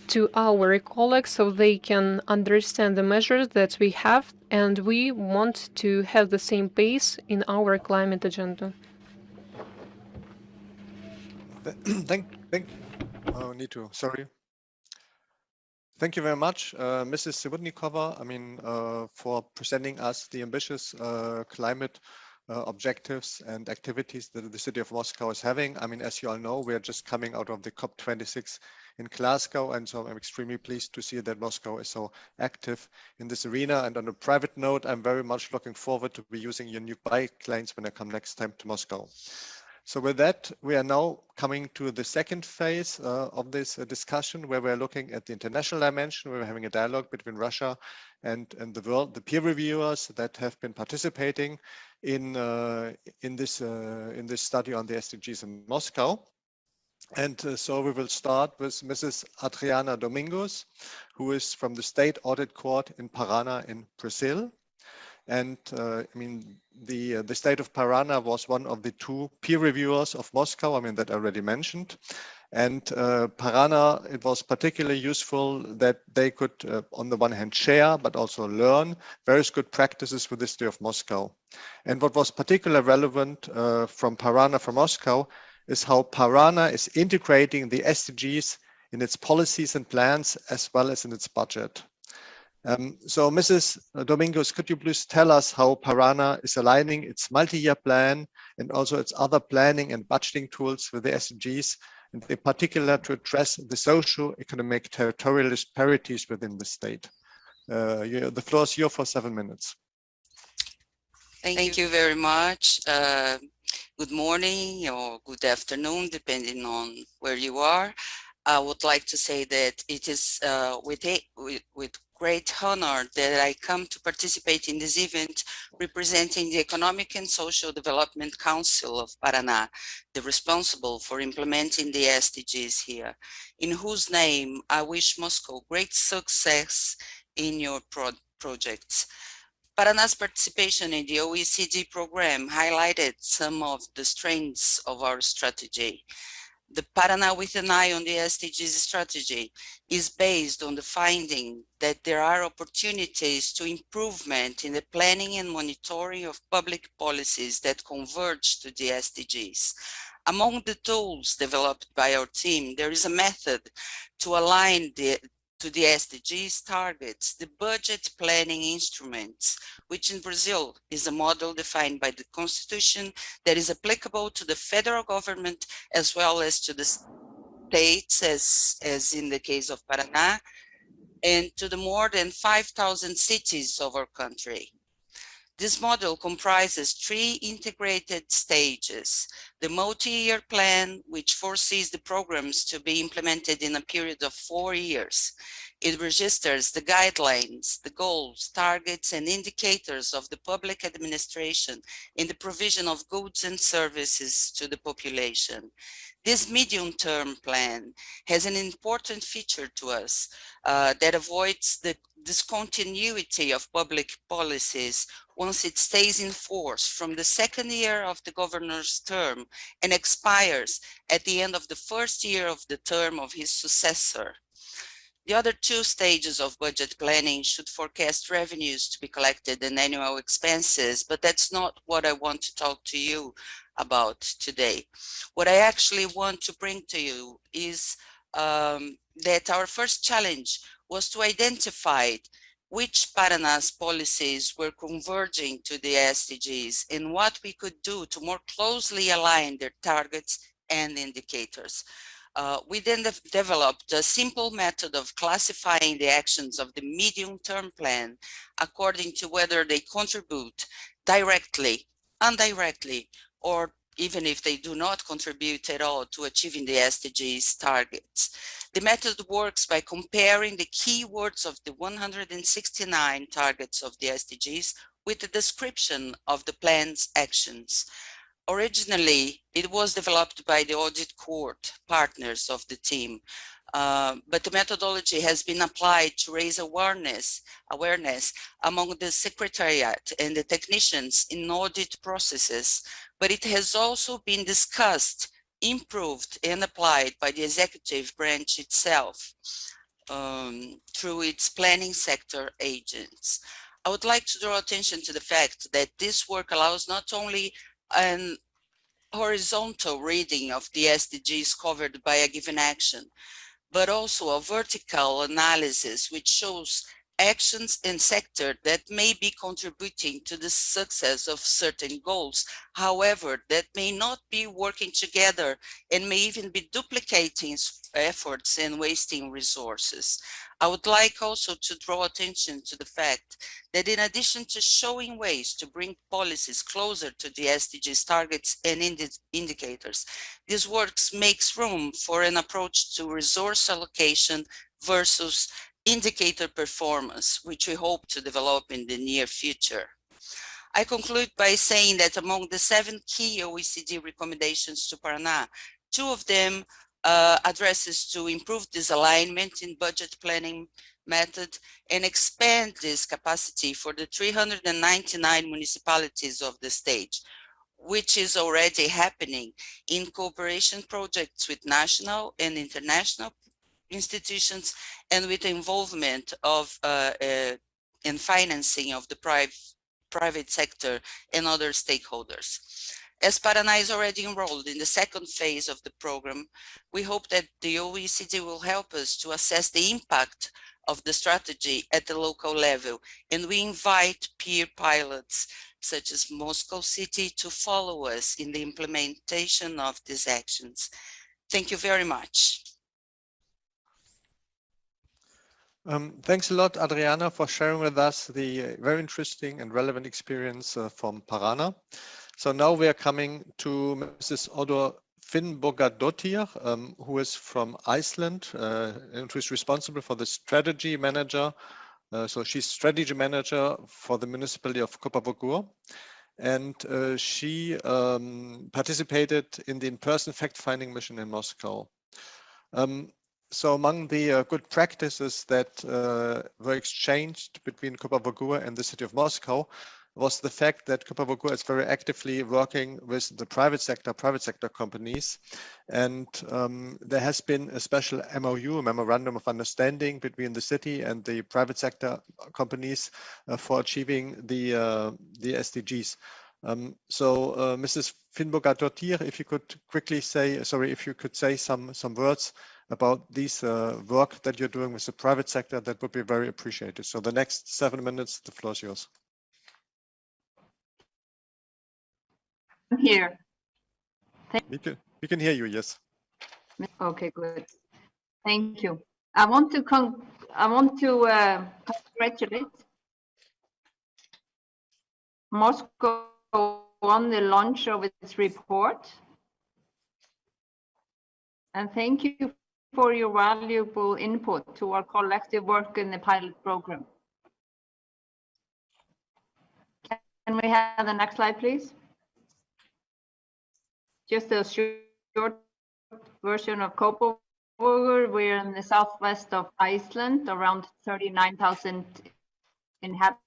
to our colleagues so they can understand the measures that we have, and we want to have the same pace in our climate agenda. Thank you very much, Mrs. Svidnikova, for presenting us the ambitious climate objectives and activities that the city of Moscow is having. I mean, as you all know, we are just coming out of the COP26 in Glasgow, and so I'm extremely pleased to see that Moscow is so active in this arena. And on a private note, I'm very much looking forward to be using your new bike lanes when I come next time to Moscow. So with that, we are now coming to the second phase of this discussion, where we're looking at the international dimension. We're having a dialogue between Russia and the world, the peer reviewers that have been participating in this study on the SDGs in Moscow. And so we will start with Mrs. Adriana Domingos, who is from the State Audit Court in Paraná in Brazil. And I mean, the state of Paraná was one of the two peer reviewers of Moscow, I mean, that I already mentioned. And Paraná, it was particularly useful that they could, on the one hand, share, but also learn various good practices with the city of Moscow. And what was particularly relevant from Paraná for Moscow is how Paraná is integrating the SDGs in its policies and plans, as well as in its budget. So Mrs. Domingos, could you please tell us how Paraná is aligning its multi-year plan and also its other planning and budgeting tools with the SDGs, and in particular to address the socio-economic territorial disparities within the state? The floor is yours for 7 minutes. Thank you very much. Good morning or good afternoon, depending on where you are. I would like to say that it is with great honor that I come to participate in this event representing the Economic and Social Development Council of Paraná, the responsible for implementing the SDGs here, in whose name I wish Moscow great success in your projects. Paraná's participation in the OECD program highlighted some of the strengths of our strategy. The Paraná with an eye on the SDGs strategy is based on the finding that there are opportunities to improvement in the planning and monitoring of public policies that converge to the SDGs. Among the tools developed by our team, there is a method to align to the SDGs targets, the budget planning instruments, which in Brazil is a model defined by the Constitution that is applicable to the federal government as well as to the states, as in the case of Paraná, and to the more than 5,000 cities of our country. This model comprises 3 integrated stages: the multi-year plan, which foresees the programs to be implemented in a period of 4 years. It registers the guidelines, the goals, targets, and indicators of the public administration in the provision of goods and services to the population. This medium-term plan has an important feature to us that avoids the discontinuity of public policies once it stays in force from the 2nd year of the governor's term and expires at the end of the 1st year of the term of his successor. The other 2 stages of budget planning should forecast revenues to be collected and annual expenses, but that's not what I want to talk to you about today. What I actually want to bring to you is that our first challenge was to identify which Paraná's policies were converging to the SDGs and what we could do to more closely align their targets and indicators. We then developed a simple method of classifying the actions of the medium-term plan according to whether they contribute directly, indirectly, or even if they do not contribute at all to achieving the SDGs targets. The method works by comparing the keywords of the 169 targets of the SDGs with the description of the plan's actions. Originally, it was developed by the audit court partners of the team, but the methodology has been applied to raise awareness among the secretariat and the technicians in audit processes, but it has also been discussed, improved, and applied by the executive branch itself through its planning sector agents. I would like to draw attention to the fact that this work allows not only an horizontal reading of the SDGs covered by a given action, but also a vertical analysis which shows actions and sector that may be contributing to the success of certain goals, however, that may not be working together and may even be duplicating efforts and wasting resources. I would like also to draw attention to the fact that in addition to showing ways to bring policies closer to the SDGs targets and indicators, this work makes room for an approach to resource allocation versus indicator performance, which we hope to develop in the near future. I conclude by saying that among the 7 key OECD recommendations to Paraná, 2 of them addresses to improve this alignment in budget planning method and expand this capacity for the 399 municipalities of the state, which is already happening in cooperation projects with national and international institutions and with involvement of and financing of the private sector and other stakeholders. As Paraná is already enrolled in the 2nd phase of the program, we hope that the OECD will help us to assess the impact of the strategy at the local level, and we invite peer pilots such as Moscow City to follow us in the implementation of these actions. Thank you very much. Thanks a lot, Adriana, for sharing with us the very interesting and relevant experience from Paraná. So now we are coming to Mrs. Odor Finnbogadottir, who is from Iceland and who is responsible for the strategy manager. So she's strategy manager for the municipality of Kopavogur, and she participated in the in-person fact-finding mission in Moscow. So among the good practices that were exchanged between Kopavogur and the city of Moscow was the fact that Kopavogur is very actively working with the private sector companies. And there has been a special MOU, a memorandum of understanding between the city and the private sector companies for achieving the SDGs. So Mrs. Finnbogadottir, if you could quickly say, if you could say some words about this work that you're doing with the private sector, that would be very appreciated. So the next 7 minutes, the floor is yours. I'm here. We can hear you, yes. Okay, good. Thank you. I want to congratulate Moscow on the launch of its report. And thank you for your valuable input to our collective work in the pilot program. Can we have the next slide, please? Just a short version of Kopavogur. We're in the southwest of Iceland, around 39,000 inhabitants.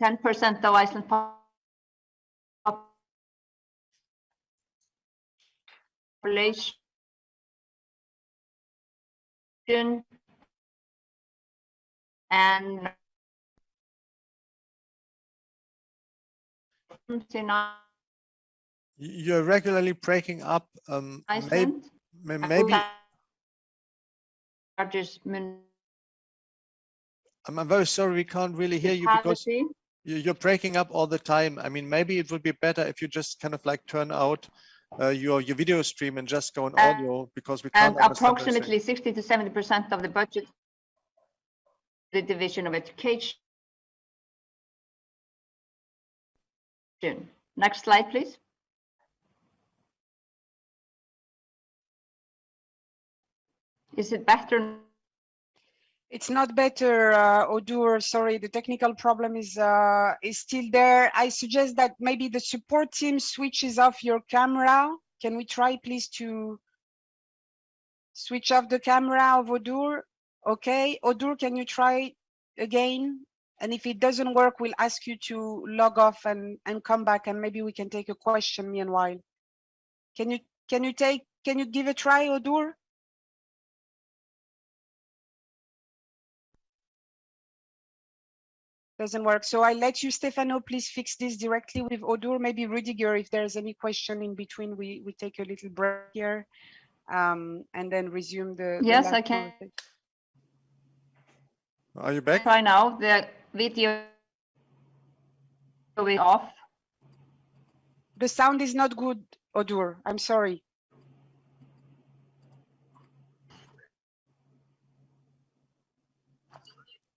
%10% of Iceland's population and you're regularly breaking up. Iceland. Maybe I'm very sorry, we can't really hear you because you're breaking up all the time. I mean, maybe it would be better if you just kind of like turn out your video stream and just go on audio, because we can't understand. Approximately 60 to 70% of the budget, the Division of Education. Next slide, please. Is it better? It's not better, Odur. Sorry, the technical problem is still there. I suggest that maybe the support team switches off your camera. Can we try, please, to switch off the camera of Odur? Okay, Odur, can you try again? And if it doesn't work, we'll ask you to log off and come back, and maybe we can take a question meanwhile. Can you give a try, Odur? doesn't work. So I let you, Stefano, please fix this directly with Odur. Maybe Rudiger, if there's any question in between, we take a little break here and then resume the Yes, live I can conversation. Are you back? try now. The video is off. The sound is not good, Odur. I'm sorry.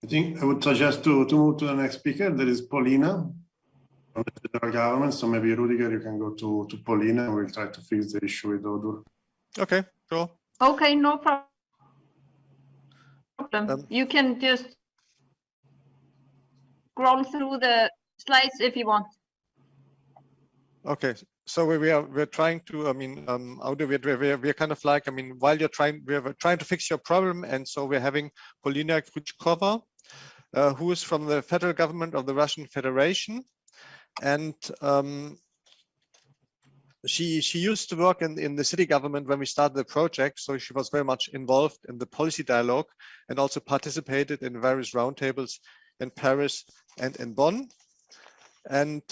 I think I would suggest to move to the next speaker. There is Paulina from the federal government. So maybe Rudiger, you can go to Paulina and we'll try to fix the issue with Odur. Okay, sure. Okay, no problem. You can just scroll through the slides if you want. Okay, so we're trying to, I mean, we're kind of like, I mean, while we're trying to fix your problem, and so we're having Paulina Kritchkova, who is from the federal government of the Russian Federation, and she used to work in the city government when we started the project, so she was very much involved in the policy dialogue and also participated in various roundtables in Paris and in Bonn. And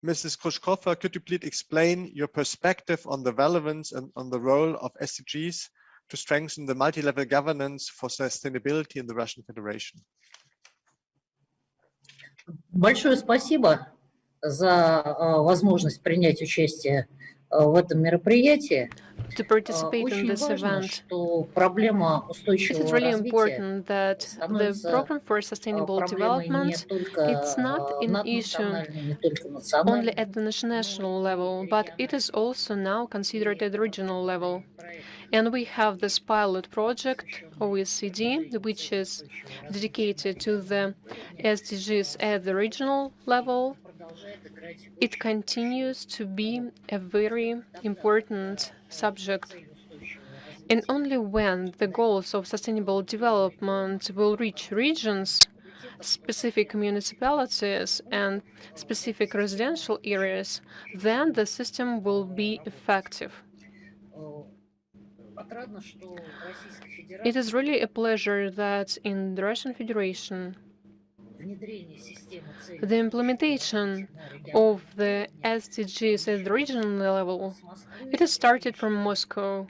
Mrs. Kritchkova, could you please explain your perspective on the relevance and on the role of SDGs to strengthen the multi-level governance for sustainability in the Russian Federation? Большое спасибо за возможность принять участие в этом мероприятии. To participate in Очень this важно, event. что проблема It is устойчивого really развития important that the становится program for sustainable проблемой не development, только it's not an issue наднациональной, не только only национальной. at the national level, but it is also now considered at the regional level. And we have this pilot project, OECD, which is dedicated to the SDGs at the regional level. It continues to be a very important subject. And only when the goals of sustainable development will reach regions, specific municipalities, and specific residential areas, then the system will be effective. It is really a pleasure that in the Russian Federation, the implementation of the SDGs at the regional level, it has started from Moscow,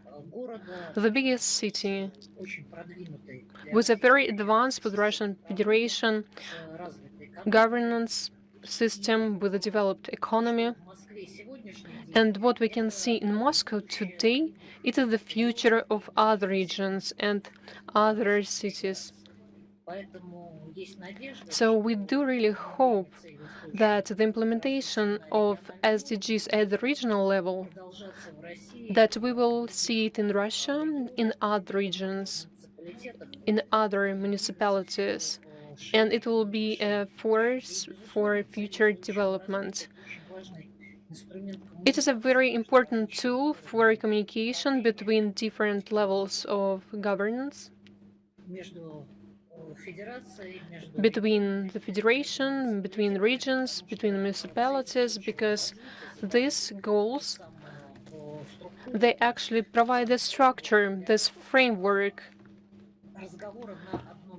the biggest city, with a very advanced for the Russian Federation governance system with a developed economy. And what we can see in Moscow today, it is the future of other regions and other cities. So we do really hope that the implementation of SDGs at the regional level, that we will see it in Russia, in other regions, in other municipalities, and it will be a force for future development. It is a very important tool for communication between different levels of governance, between the federation, between regions, between municipalities, because these goals, they actually provide a structure, this framework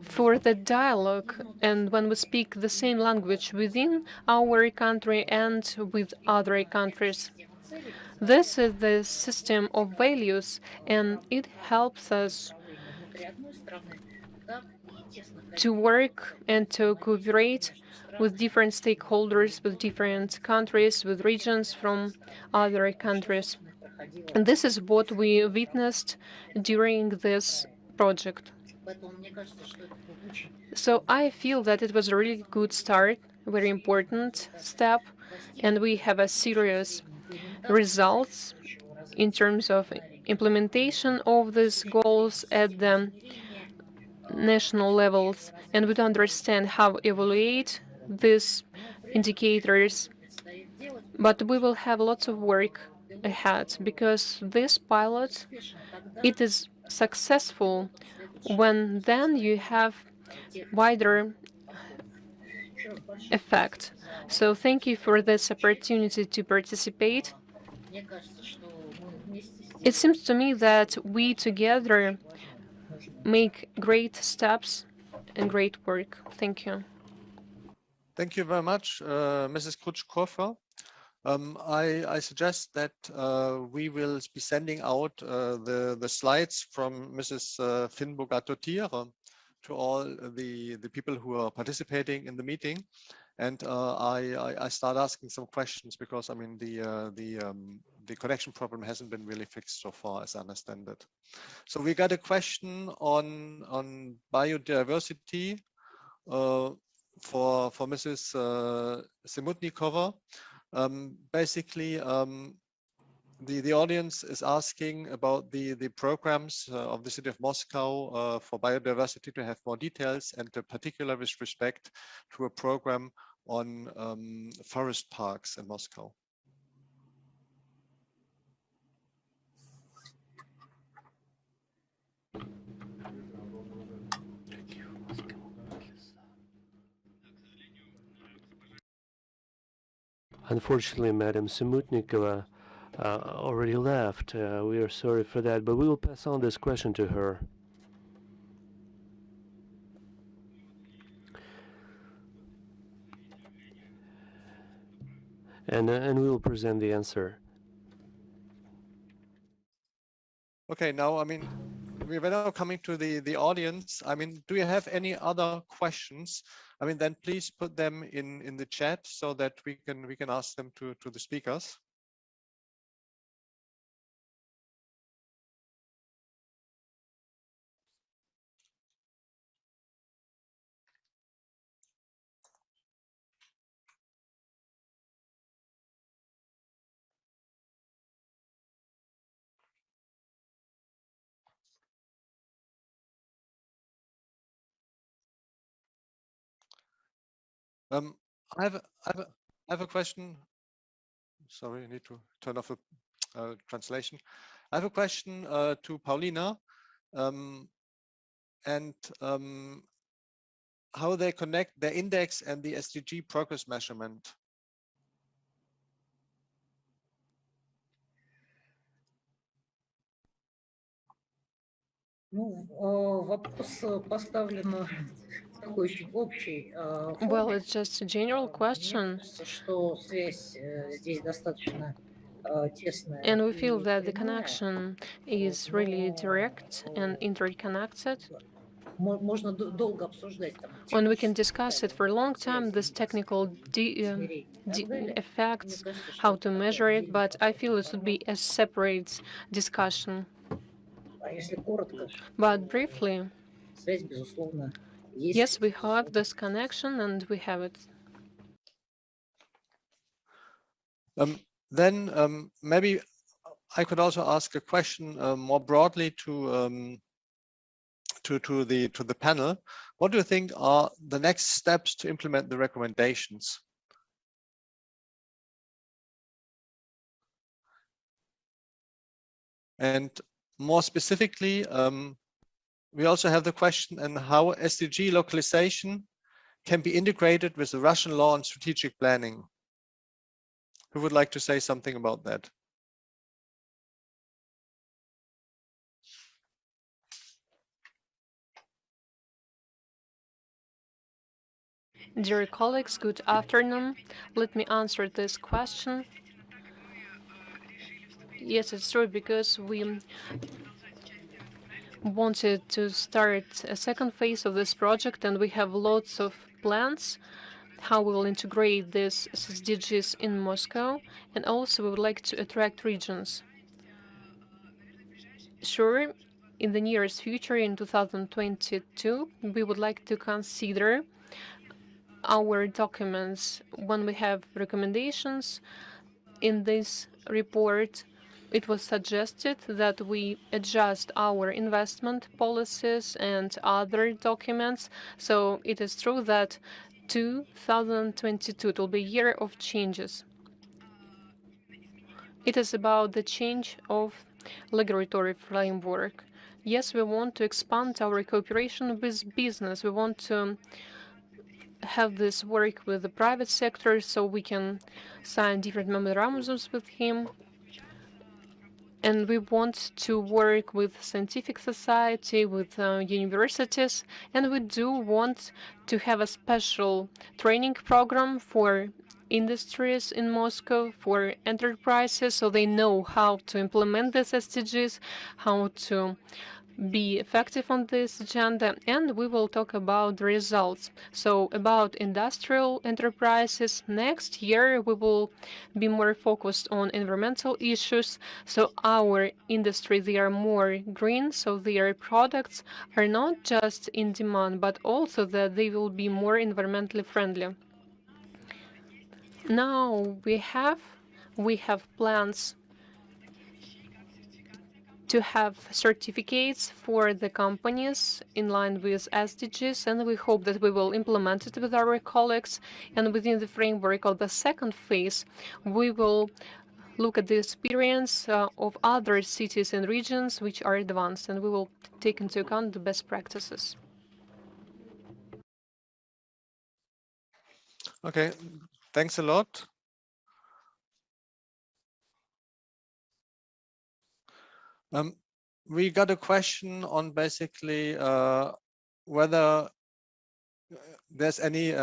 for the dialogue, and when we speak the same language within our country and with other countries. This is the system of values, and it helps us to work and to cooperate with different stakeholders, with different countries, with regions from other countries. And this is what we witnessed during this project. So I feel that it was a really good start, a very important step, and we have a serious results in terms of implementation of these goals at the national levels, and we understand how to evaluate these indicators. But we will have lots of work ahead, because this pilot, it is successful when then you have wider effect. So thank you for this opportunity to participate. It seems to me that we together make great steps and great work. Thank you. Thank you very much, Mrs. Kritchkova. I suggest that we will be sending out the slides from Mrs. Finnboga-Dottir to all the people who are participating in the meeting. And I start asking some questions because I mean the connection problem hasn't been really fixed so far, as I understand it. So we got a question on biodiversity for Mrs. Semutnikova. Basically, the audience is asking about the programs of the city of Moscow for biodiversity to have more details, and in particular with respect to a program on forest parks in Moscow. Unfortunately, Madam Semutnikova already left. We are sorry for that, but we will pass on this question to her. And we will present the answer. Okay, now I mean we're now coming to the audience. I mean, do you have any other questions? I mean, then please put them in the chat so that we can ask them to the speakers. I have a question. Sorry, I need to turn off the translation. I have a question to Paulina, and how they connect the index and the SDG progress measurement. Ну, вопрос поставлен такой очень общий. Well, it's just a general question. Что связь здесь достаточно тесная. And we feel that the connection is really direct and interconnected. Можно долго обсуждать. And we can discuss it for a long time, this technical effects, how to measure it, but I feel it should be a separate discussion. But briefly, yes, we have this connection and we have it. Then maybe I could also ask a question more broadly to the panel. What do you think are the next steps to implement the recommendations? And more specifically, we also have the question on how SDG localization can be integrated with the Russian law on strategic planning. Who would like to say something about that? Dear colleagues, good afternoon. Let me answer this question. Yes, it's true, because we wanted to start a second phase of this project, and we have lots of plans how we will integrate these SDGs in Moscow, and also we would like to attract regions. Sure, in the nearest future, in 2022, we would like to consider our documents when we have recommendations in this report. It was suggested that we adjust our investment policies and other documents. So it is true that 2022 will be a year of changes. It is about the change of regulatory framework. Yes, we want to expand our cooperation with business. We want to have this work with the private sector so we can sign different memorandums with him. And we want to work with scientific society, with universities, and we do want to have a special training program for industries in Moscow, for enterprises, so they know how to implement these SDGs, how to be effective on this agenda, and we will talk about the results. So about industrial enterprises, next year we will be more focused on environmental issues. So our industry, they are more green, so their products are not just in demand, but also that they will be more environmentally friendly. Now we have plans to have certificates for the companies in line with SDGs, and we hope that we will implement it with our colleagues. And within the framework of the second phase, we will look at the experience of other cities and regions which are advanced, and we will take into account the best practices. Okay, thanks a lot. We got a question on basically whether there's any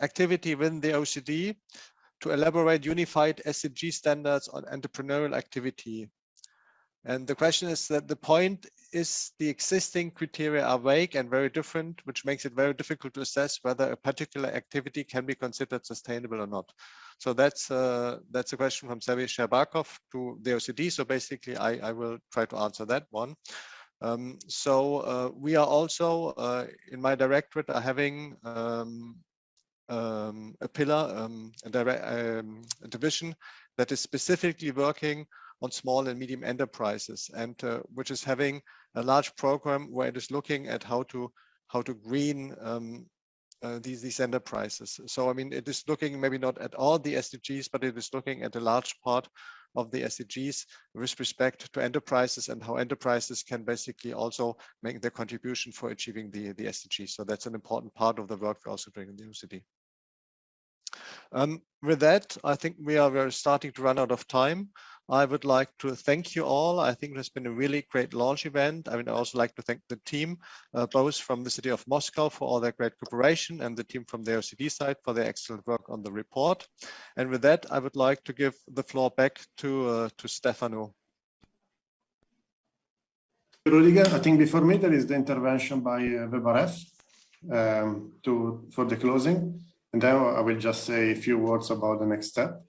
activity within the OECD to elaborate unified SDG standards on entrepreneurial activity. And the question is that the point is the existing criteria are vague and very different, which makes it very difficult to assess whether a particular activity can be considered sustainable or not. So that's a question from Sergei Sherbakov to the OECD. So basically, I will try to answer that one. We are also in my directorate are having a pillar, a division that is specifically working on small and medium enterprises, and which is having a large program where it is looking at how to green these enterprises. So I mean, it is looking maybe not at all the SDGs, but it is looking at a large part of the SDGs with respect to enterprises and how enterprises can basically also make their contribution for achieving the SDGs. So that's an important part of the work we're also doing in the OECD. With that, I think we're starting to run out of time. I would like to thank you all. I think it has been a really great launch event. I would also like to thank the team, both from the city of Moscow for all their great cooperation and the team from the OECD side for their excellent work on the report. And with that, I would like to give the floor back to Stefano. Rudiger, I think before me there is the intervention by Webaref for the closing. And then I will just say a few words about the next step.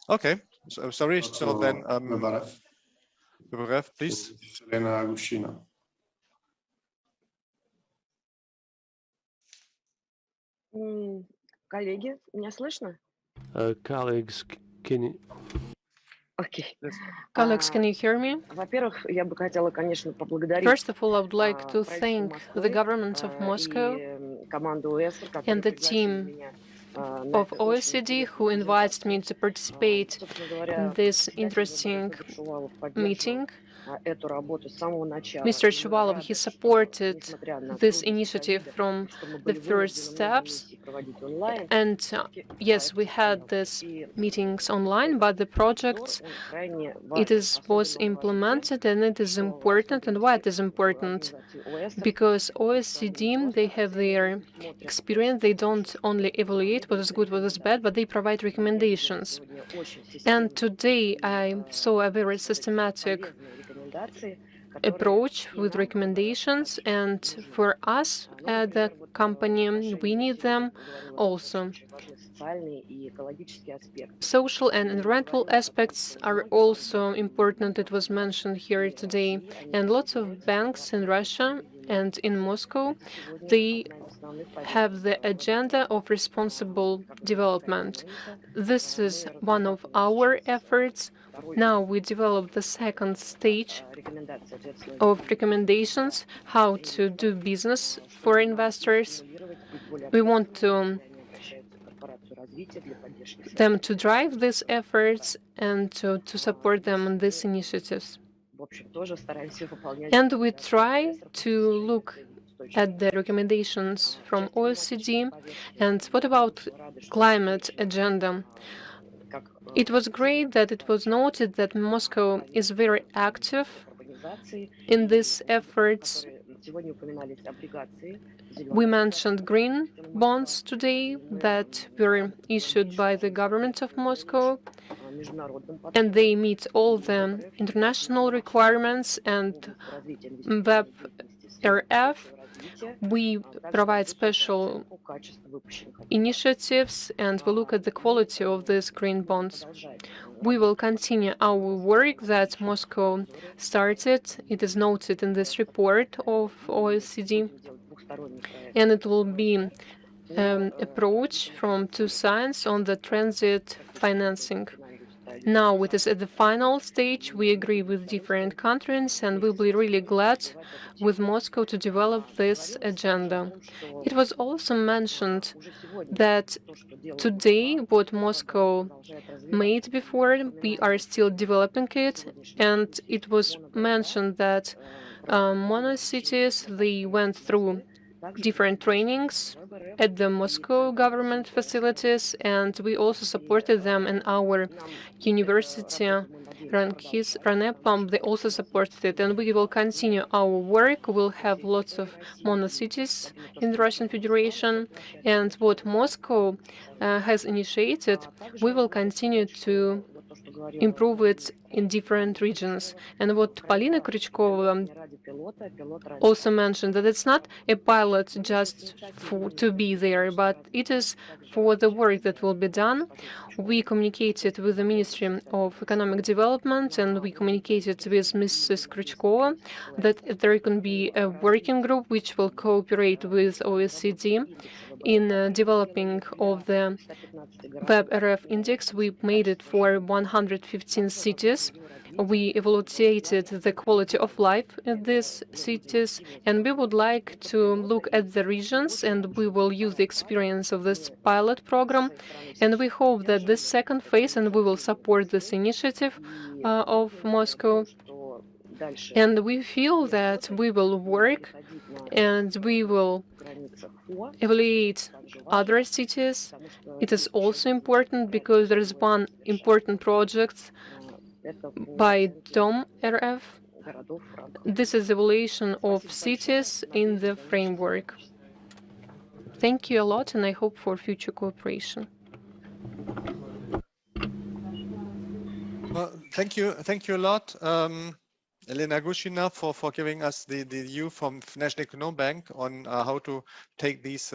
Okay, so sorry. So then, Webaref, please. Elena Gushina. Коллеги, меня слышно? Colleagues, can you... Окей. Colleagues, can you hear me? Во-первых, я бы хотела, конечно, поблагодарить First of all, I would like to thank the government of Moscow команду ОЭСР, and the team of OECD who invited me to participate in this interesting meeting. Mr. Shuvalov, he supported this initiative from the first steps. And yes, we had these meetings online, but the project, was implemented and it is important. And why it is important? Because OECD, they have their experience. They don't only evaluate what is good, what is bad, but they provide recommendations. And today I saw a very systematic approach with recommendations, and for us at the company, we need them also. Social and environmental aspects are also important. It was mentioned here today. And lots of banks in Russia and in Moscow, they have the agenda of responsible development. This is one of our efforts. Now we develop the second stage of recommendations, how to do business for investors. We want them to drive these efforts and to support them in these initiatives. And we try to look at the recommendations from OECD. And what about climate agenda? It was great that it was noted that Moscow is very active in these efforts. We mentioned green bonds today that were issued by the government of Moscow, and they meet all the international requirements, and WebRF, we provide special initiatives and we look at the quality of these green bonds. We will continue our work that Moscow started. It is noted in this report of OECD, and it will be approach from two sides on the transit financing. Now it is at the final stage. We agree with different countries, and we'll be really glad with Moscow to develop this agenda. It was also mentioned that today what Moscow made before, we are still developing it, and it was mentioned that monocities, they went through different trainings at the Moscow government facilities, and we also supported them in our university, Ranepam. They also supported it, and we will continue our work. We'll have lots of monocities in the Russian Federation, and what Moscow has initiated, we will continue to improve it in different regions. And what Paulina Kritchkova also mentioned, that it's not a pilot just to be there, but it is for the work that will be done. We communicated with the Ministry of Economic Development, and we communicated with Mrs. Kritchkova that there can be a working group which will cooperate with OECD in developing of the WebRF index. We made it for 115 cities. We evaluated the quality of life in these cities, and we would like to look at the regions, and we will use the experience of this pilot program. And we hope that this second phase, and we will support this initiative of Moscow. And we feel that we will work and we will evaluate other cities. It is also important because there is one important project by Dom RF. This is evaluation of cities in the framework. Thank you a lot, and I hope for future cooperation. Well, thank you a lot, Elena Gushina, for giving us the view from National Economic Bank on how to take these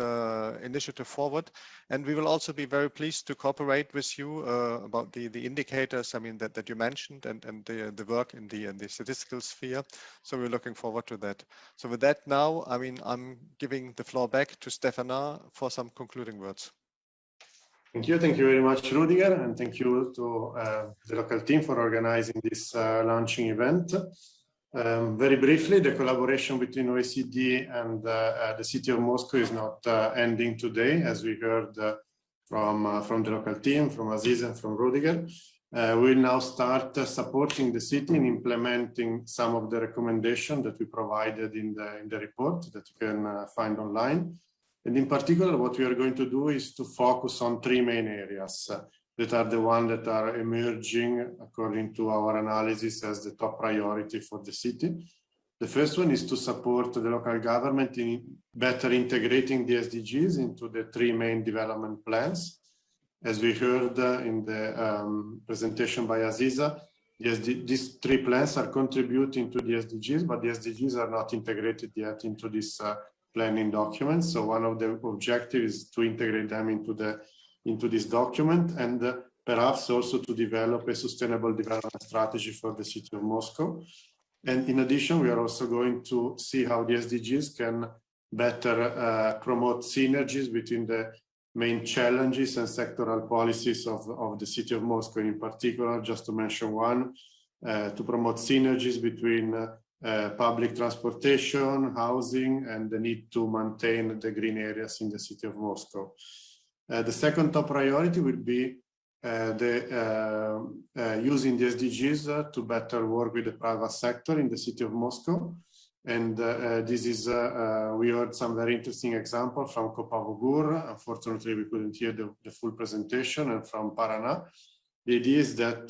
initiative forward. And we will also be very pleased to cooperate with you about the indicators, I mean, that you mentioned, and the work in the statistical sphere. So we're looking forward to that. So with that now, I mean, I'm giving the floor back to Stefana for some concluding words. Thank you very much, Rudiger, and thank you to the local team for organizing this launching event. Very briefly, the collaboration between OECD and the city of Moscow is not ending today, as we heard from the local team, from Aziz and from Rudiger. We'll now start supporting the city in implementing some of the recommendations that we provided in the report that you can find online. And in particular, what we are going to do is to focus on three main areas that are the ones that are emerging according to our analysis as the top priority for the city. The first one is to support the local government in better integrating the SDGs into the three main development plans. As we heard in the presentation by Aziza, these three plans are contributing to the SDGs, but the SDGs are not integrated yet into this planning document. So one of the objectives is to integrate them into this document, and perhaps also to develop a sustainable development strategy for the city of Moscow. And in addition, we are also going to see how the SDGs can better promote synergies between the main challenges and sectoral policies of the city of Moscow. In particular, just to mention one, to promote synergies between public transportation, housing, and the need to maintain the green areas in the city of Moscow. The second top priority will be using the SDGs to better work with the private sector in the city of Moscow. And this is, we heard some very interesting examples from Kopavogur. Unfortunately, we couldn't hear the full presentation, and from Paraná. The idea is that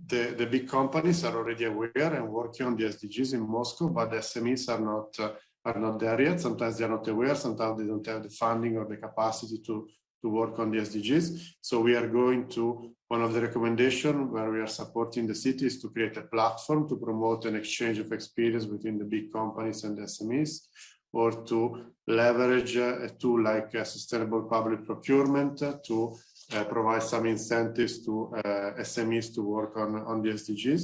the big companies are already aware and working on the SDGs in Moscow, but the SMEs are not there yet. Sometimes they're not aware, sometimes they don't have the funding or the capacity to work on the SDGs. So we are going to, one of the recommendations where we are supporting the cities to create a platform to promote an exchange of experience between the big companies and the SMEs, or to leverage a tool like sustainable public procurement to provide some incentives to SMEs to work on the SDGs.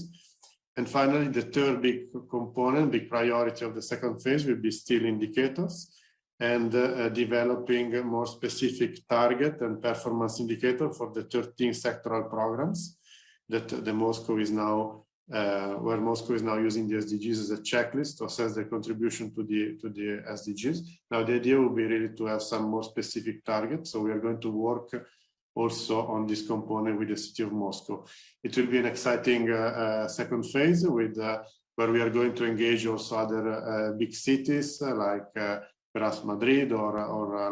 And finally, the third big component, big priority of the second phase will be still indicators and developing a more specific target and performance indicator for the 13 sectoral programs that Moscow is now, where Moscow is now using the SDGs as a checklist to assess their contribution to the SDGs. Now, the idea will be really to have some more specific targets. So we are going to work also on this component with the city of Moscow. It will be an exciting second phase with where we are going to engage also other big cities like perhaps Madrid or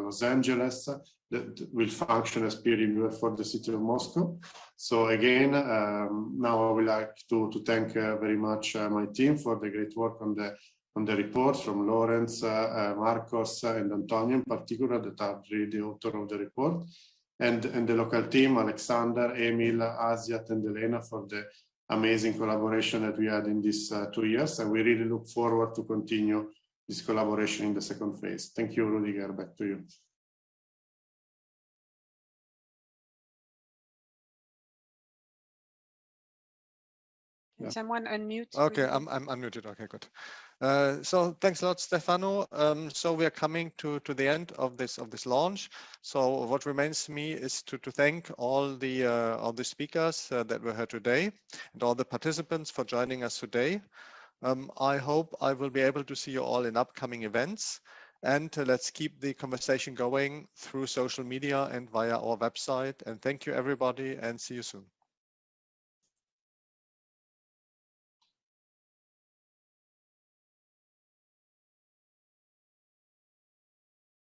Los Angeles that will function as peer reviewer for the city of Moscow. So again, now I would like to thank very much my team for the great work on the report, from Lawrence, Marcos, and Antonio in particular, that are really the author of the report, and the local team, Alexander, Emil, Asiat, and Elena, for the amazing collaboration that we had in these 2 years. And we really look forward to continue this collaboration in the second phase. Thank you, Rudiger. Back to you. Can someone unmute? Okay, I'm unmuted. Okay, good. So thanks a lot, Stefano. So we are coming to the end of this launch. So what remains to me is to thank all the speakers that were here today and all the participants for joining us today. I hope I will be able to see you all in upcoming events, and let's keep the conversation going through social media and via our website. And thank you, everybody, and see you soon.